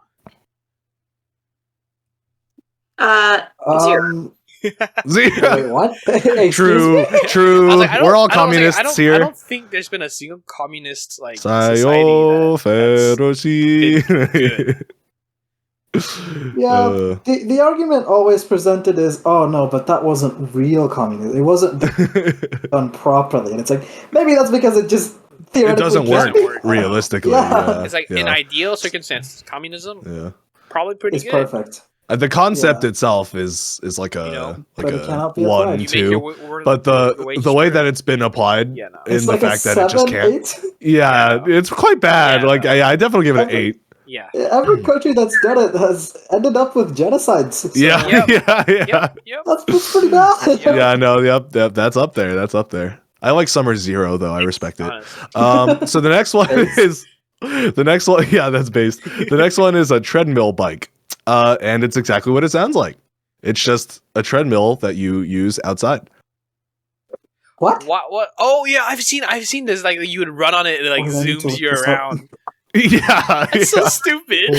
Zero. Wait, what? True. I was like, We're all communists here. I don't think there's been a single communist like Sayo society Feroci. Yeah, the argument always presented is, oh no, but that wasn't real communism. It wasn't done properly, and it's like maybe that's because it just It theoretically doesn't can't work be. realistically. Yeah. It's like in ideal circumstances, communism Yeah. probably pretty It's good. perfect. The concept Yeah. itself is like a You know, but it like cannot a be applied. 1, You make 2. your But the way that it's been applied Yeah, no. in It's the like fact a that it just 7, can't. 8. Yeah, it's quite bad. Yeah, Like no. I definitely give it an Okay. 8. Yeah. Every country that's done it has ended up with genocides. So Yeah, Yep. yeah. Yep. that's pretty bad. Yeah. Yeah, no, yep, that's up there. That's up there. I like Summer Zero though. I respect it. Honest. So the next one is the next one. Yeah, that's based. The next one is a treadmill bike, and it's exactly what it sounds like. It's just a treadmill that you use outside. What? What? Oh yeah, I've seen this. Like you would run on it and it like Oh, I need to zooms look you this up. around. Yeah, That's so stupid.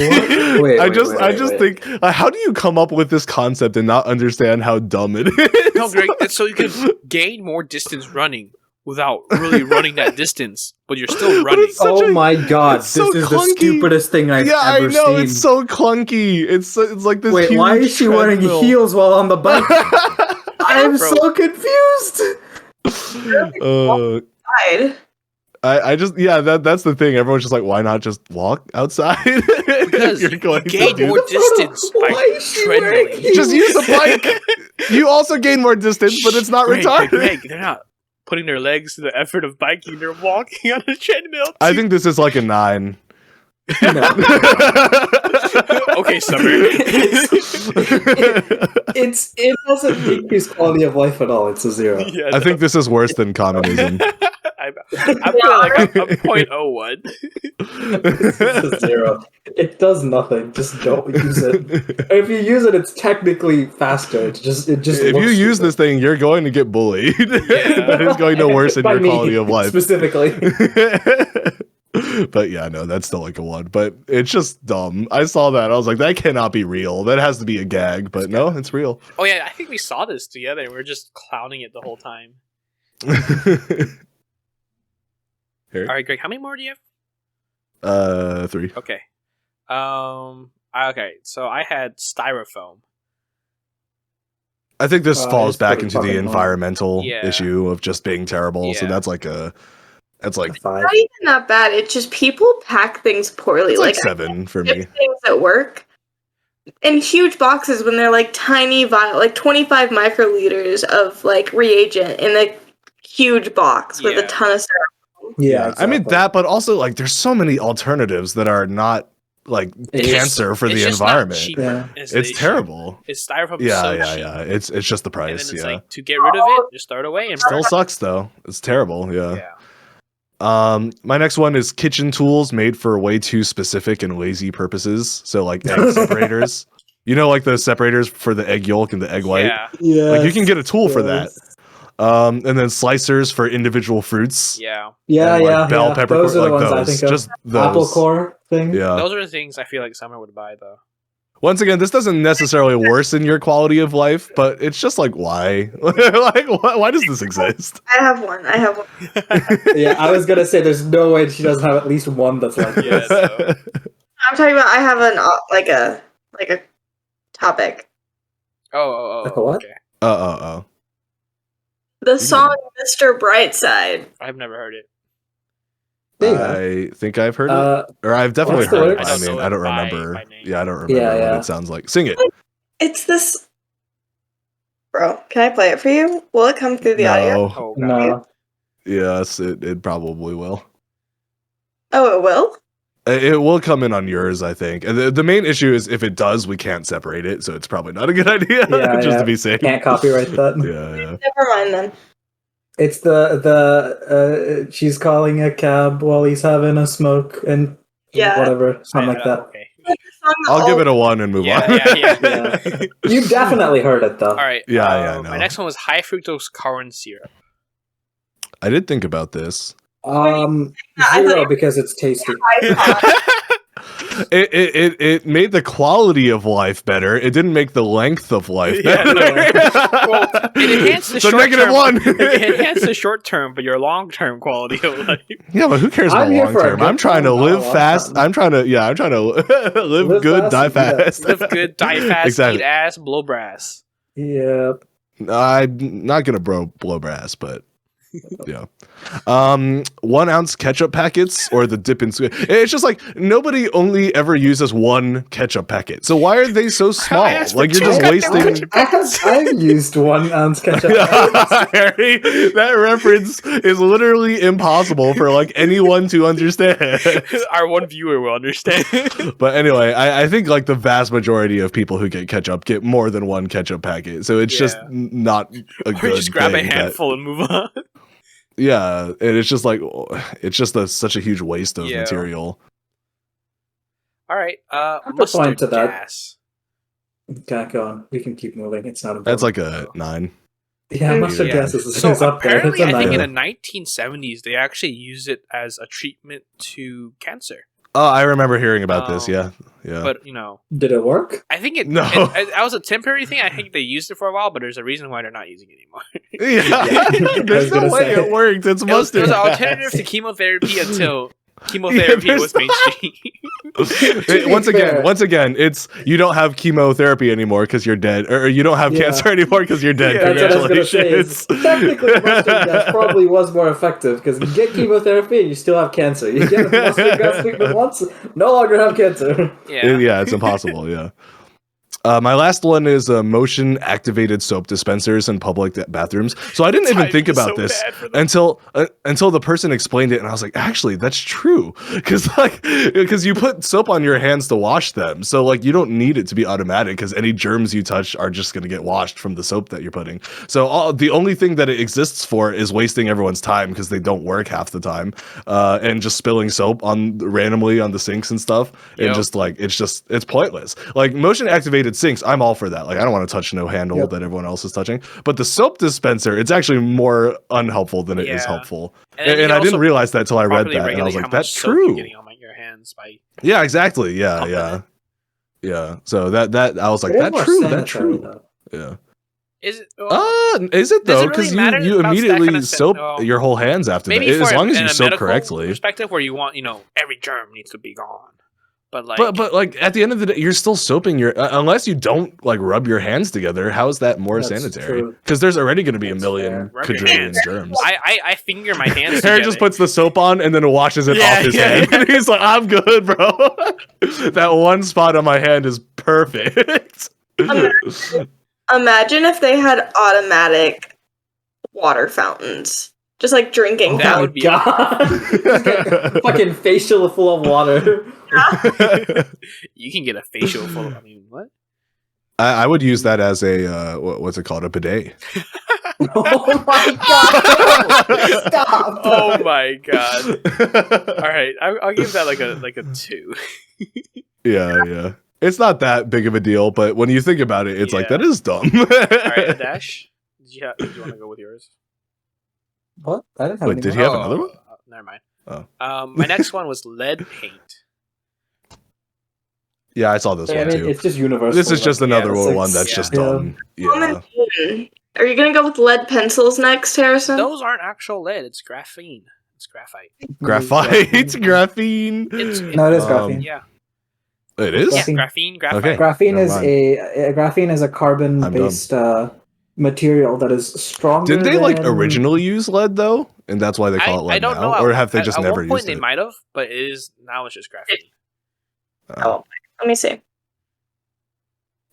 Wait, I just think, how do you come up with this concept and not understand how dumb it is? No, Greg. It's so you can gain more distance running without really running that distance, but you're still running. it's such Oh a- my god, it's so this is the clunky. stupidest thing I've Yeah, I ever know seen. it's so clunky. It's like this. Wait, why huge is she wearing treadmill. heels while on the bike? I'm bro. so confused. Side. I just that's the thing. Everyone's just like, why not just walk outside? Because You're going you gain to more distance by Why is she wearing treadmilling. heels? just use a bike. You also gain more distance, but it's not Greg, retarded. Greg, they're not putting their legs to the effort of biking. They're walking on a treadmill. I think this is like a 9. Okay, Summer. It doesn't increase quality of life at all. It's a 0. Yeah, I think this is worse than communism. I'm feeling like I'm 0.01. This is a 0. It does nothing. Just don't use it. If you use it, it's technically faster. It just. If you use this thing, you're going to get bullied. It's going to worsen By your me, quality of life. specifically. But yeah, no, that's still like a 1. But it's just dumb. I saw that. I was like, that cannot be real. That has to be a gag. But no, it's real. Oh yeah, I think we saw this together and we are just clowning it the whole time. Here. All right, Greg, how many more do you have? 3. Okay. Okay, so I had styrofoam. I think this falls it's back pretty into the fucking environmental Yeah. issue of just being terrible. So Yeah. that's like a. That's like. 5. Not even that bad. It's just people pack things poorly. It's like I 7 for ship me. things at work in huge boxes when they're like tiny vial, like 25 microliters of like reagent in a huge box with Yeah. a ton of styrofoam. Yeah, I mean that, but also like there's so many alternatives that are not like It's cancer for the just not environment. cheaper, Yeah. is the It's issue. terrible. It's styrofoam. Yeah, so yeah, cheap. yeah. It's just the And price. then it's Yeah, like to get rid of it, just throw it away and still sucks though. It's terrible. yeah. My next one is kitchen tools made for way too specific and lazy purposes. So like egg separators. You know, like those separators for the egg yolk and the egg white. Yeah. Yeah. Like you can get a tool for that. And then slicers for individual fruits. Yeah. Yeah, and, like, yeah, bell yeah. pepper Those corn, are the like ones I those. think of. Just those. Apple core thing. Yeah. Those are the things I feel like Summer would buy though. Once again, this doesn't necessarily worsen your quality of life, but it's just like, why? Like, why does this exist? I have one. Yeah, I was gonna say there's no way she doesn't have at least one that's like Yeah. this. So. I'm talking about. I have an like a topic. Oh. Like a what? Okay. Oh. The song "Mr. Brightside." I've never heard it. There you go. I think I've heard it. Or I've definitely what's the heard it. lyrics? I mean, I don't By remember. name. Yeah, I don't remember Yeah. what it sounds like. Sing it. It's this. Bro, can I play it for you? Will it come through the audio? No. Oh god. No. Yes, it probably will. Oh, it will. It will come in on yours, I think. And the main issue is if it does, we can't separate it, so it's probably not a good idea. Yeah, just yeah. to be safe. Can't copyright that. Yeah. Never mind then. It's the she's calling a cab while he's having a smoke and Yeah. whatever, something like that. Okay. I'll give it a 1 and move on. Yeah. You definitely heard it though. All right. Yeah, I know. My next one was high fructose corn syrup. I did think about this. I thought 0 you- because it's tasty. It made the quality of life better. It didn't make the length of life Yeah, better. Well, it enhanced the So short negative term. 1. It enhanced the short term, but your long term quality of life. Yeah, but who cares I'm about here long for a term? good I'm trying to time, not a live long fast. time. I'm trying to live Live good, fast die and do that. fast. Live good, die fast, Exactly. eat ass, blow brass. Yeah. I'm not gonna blow brass, but yeah. 1 ounce ketchup packets or the dip in sweet. It's just like nobody only ever uses 1 ketchup packet. So why are they so small? asked for Like you're just 2 wasting. I've used 1 ounce ketchup. Harry, that reference is literally impossible for like anyone to understand. Our one viewer will understand. But anyway, I think like the vast majority of people who get ketchup get more than 1 ketchup packet. So it's just Yeah. not a Or good you just grab a thing that- handful and move on. Yeah, and it's just like it's just such a huge waste of Yeah. material. All right. could Mustard point to that. gas. Okay, go on. We can keep moving. It's not important. That's like a 9. yeah, mustard Yeah. gas is So up there. It's apparently, a I think 9. in the 1970s they actually used it as a treatment to cancer. Oh, I remember hearing about this. Yeah, yeah. But Did it work? I think No. that was a temporary thing. I think they used it for a while, but there's a reason why they're not using it anymore. yeah, I there's was no gonna way say. it worked. It's It was mustard. an alternative to chemotherapy until chemotherapy there's was no- mainstream. once fair. again, it's you don't have chemotherapy anymore because you're dead, or you don't have Yeah. cancer anymore because you're dead. Yeah, That's what I was gonna say. Is Congratulations. technically, mustard gas probably was more effective because you get chemotherapy and you still have cancer. You get mustard gas treatment once, no longer have cancer. Yeah. Yeah, it's impossible. Yeah. My last one is motion-activated soap dispensers in public bathrooms. So I didn't even think about this until the person explained it, and I was like, actually, that's true. Because you put soap on your hands to wash them, so like you don't need it to be automatic because any germs you touch are just going to get washed from the soap that you're putting. So the only thing that it exists for is wasting everyone's time because they don't work half the time, and just spilling soap randomly on the sinks and stuff, and just like it's pointless. Like motion-activated sinks, I'm all for that. Like I don't want to touch no handle that everyone else is touching. But the soap dispenser, it's actually more unhelpful than it is helpful. And I didn't realize that till I read that, and I was like, that's true. Getting on your hands by yeah, exactly. Yeah. So that I was like, that's true. That's true. Though. Yeah. Is it? Is it though? Because you immediately kind of soap your whole hands after that. As long as you soap correctly. Perspective where you want, every germ needs to be gone. But like at the end of the day, you're still soaping your unless you don't like rub your hands together. How is that more sanitary? Because there's already going to be a million quadrillion germs. I finger my hands. Harry just puts the soap on and then washes it off his hand. And he's like, I'm good, bro. That one spot on my hand is perfect. Imagine if they had automatic water fountains. Just like drinking. That would be fucking facial full of water. You can get a facial full of. I mean, what? I would use that as a what's it called? A bidet. Oh my god! Stop! Oh my god! All right, I'll give that like a 2. Yeah. It's not that big of a deal, but when you think about it, it's like that is dumb. All right, Dash. Do you want to go with yours? What? I didn't have Wait, did he have another one? Never mind. Oh. My next one was lead paint. Yeah, I saw this one too. It's just universal. This is just another one that's just dumb. Yeah. Are you gonna go with lead pencils next, Harrison? Those aren't actual lead. It's graphene. It's graphite. Graphite. Graphene. No, it is graphene. Yeah. It is. Yeah, graphene. Graphite. Okay. Graphene is a carbon-based material that is stronger. Did they like originally use lead though, and that's why they call it lead? I don't know. Or have they just never used it? At one point they might have, but now it's just graphene. Let me see.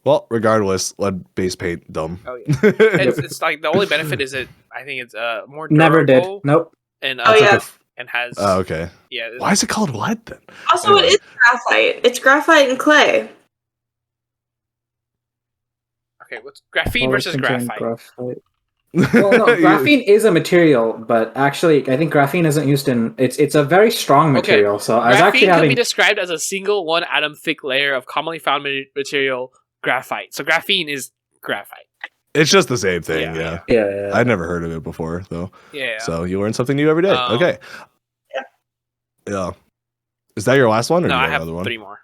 Well, regardless, lead-based paint, dumb. Oh yeah, it's like the only benefit is I think it's more durable. Never did. Nope. And and has. Oh, okay. Yeah. Why is it called lead then? Also, it is graphite. It's graphite and clay. Okay, what's graphene versus graphite? Well, no, graphene is a material, but actually, I think graphene isn't used in. It's a very strong material. So I was actually can be described as a single one-atom thick layer of commonly found material graphite. So graphene is graphite. It's just the same thing. Yeah. I'd never heard of it before, though. Yeah. So you learn something new every day. Okay. Yeah. Is that your last one, or no? do you I have another one? 3 more.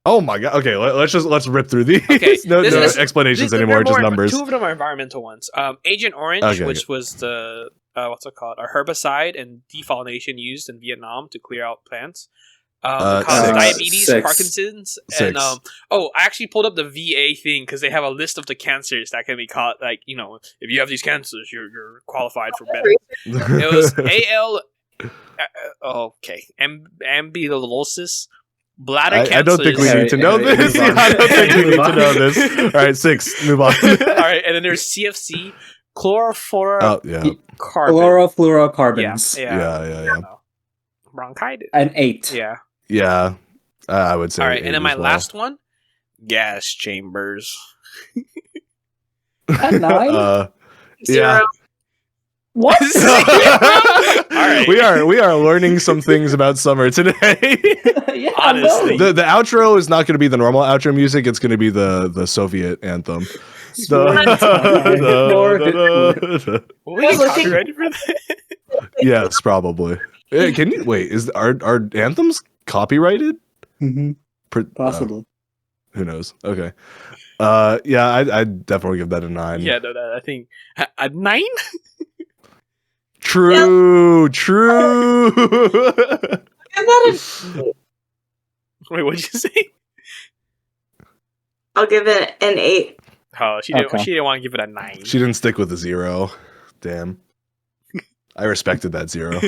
Oh my god. Okay, let's rip through these. Okay. no explanations anymore, just numbers. 2 of them are environmental ones. Agent Orange, which was the what's it called? A herbicide and defoliation used in Vietnam to clear out plants. Causes diabetes, 6. Parkinson's, 6. and I actually pulled up the VA thing because they have a list of the cancers that can be caught. Like, if you have these cancers, you're qualified for better. It was ambulosis, bladder cancers. I don't think we need to know this. I don't think we need to know this. All right, 6. Move on. All right, and then there's CFC, chlorofluorocarbons. Yeah. Bronchitis. An 8. Yeah, I would say. All right, and then my last one, gas chambers. A 9. Yeah. What? All right. We are learning some things about summer today. Yeah, honestly, the outro is not going to be the normal outro music. It's going to be the Soviet anthem. We get copyrighted for that? Yes, probably. Can you wait? Are anthems copyrighted? Mm-hmm. Possibly. Who knows? Okay. Yeah, I'd definitely give that a 9. Yeah, no, I think a 9. True. Wait, what'd you say? I'll give it an 8. Oh, she didn't want to give it a 9. She didn't stick with the 0. Damn. I respected that 0. No.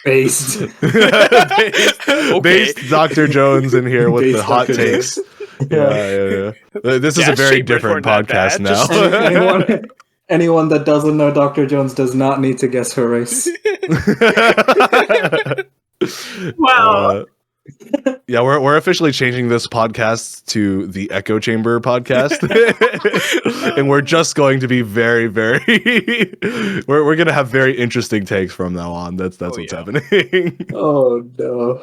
Based. Based Dr. Jones in here with the hot takes. Yeah. This is a very different podcast now. Anyone that doesn't know Dr. Jones does not need to guess her race. Wow. Yeah, we're officially changing this podcast to the Echo Chamber podcast, and we're just going to be very, very. we're going to have very interesting takes from now on. That's what's happening. Oh no!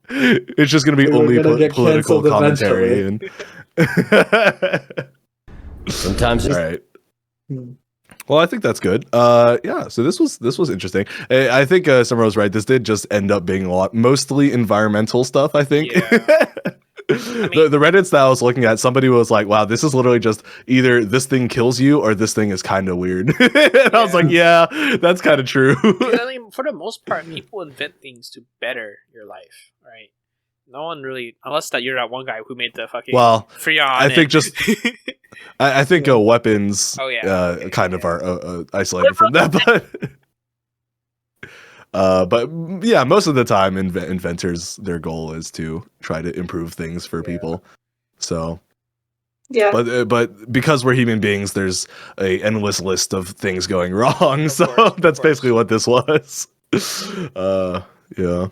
It's just going to be only political commentary and. Sometimes. All right. Well, I think that's good. Yeah. So this was interesting. I think Summer was right. This did just end up being mostly environmental stuff. I think. Yeah. The Reddits that I was looking at, somebody was like, "Wow, this is literally just either this thing kills you or this thing is kind of weird." And I was like, "Yeah, that's kind of true." I mean, for the most part, people invent things to better your life, right? No one really, unless that you're that one guy who made the fucking Freon. I think just. I think weapons kind of are isolated from that, but yeah, most of the time inventors, their goal is to try to improve things for people. So yeah, but because we're human beings, there's a endless list of things going wrong. That's basically what this was. Yeah.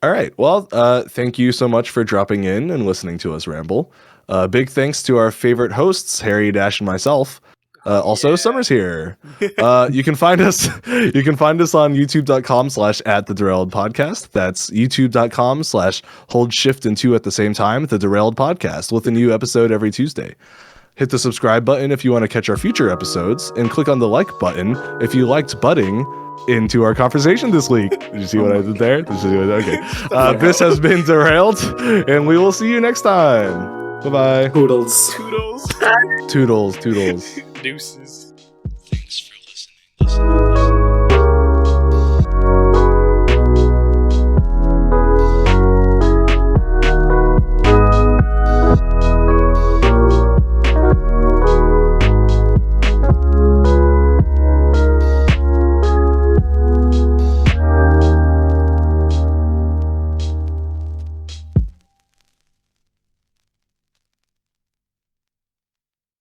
All right. Well, thank you so much for dropping in and listening to us ramble. Big thanks to our favorite hosts, Harry, Dash, and myself. Also, Summer's here. You can find us on youtube.com/@thederailed_podcast. That's youtube.com/hold shift and 2 at the same time, The Derailed Podcast, with a new episode every Tuesday. Hit the subscribe button if you want to catch our future episodes, and click on the like button if you liked butting into our conversation this week. Did you see what I did there? Okay. This has been Derailed, and we will see you next time. Bye-bye. Toodles. Toodles. Toodles. Deuces.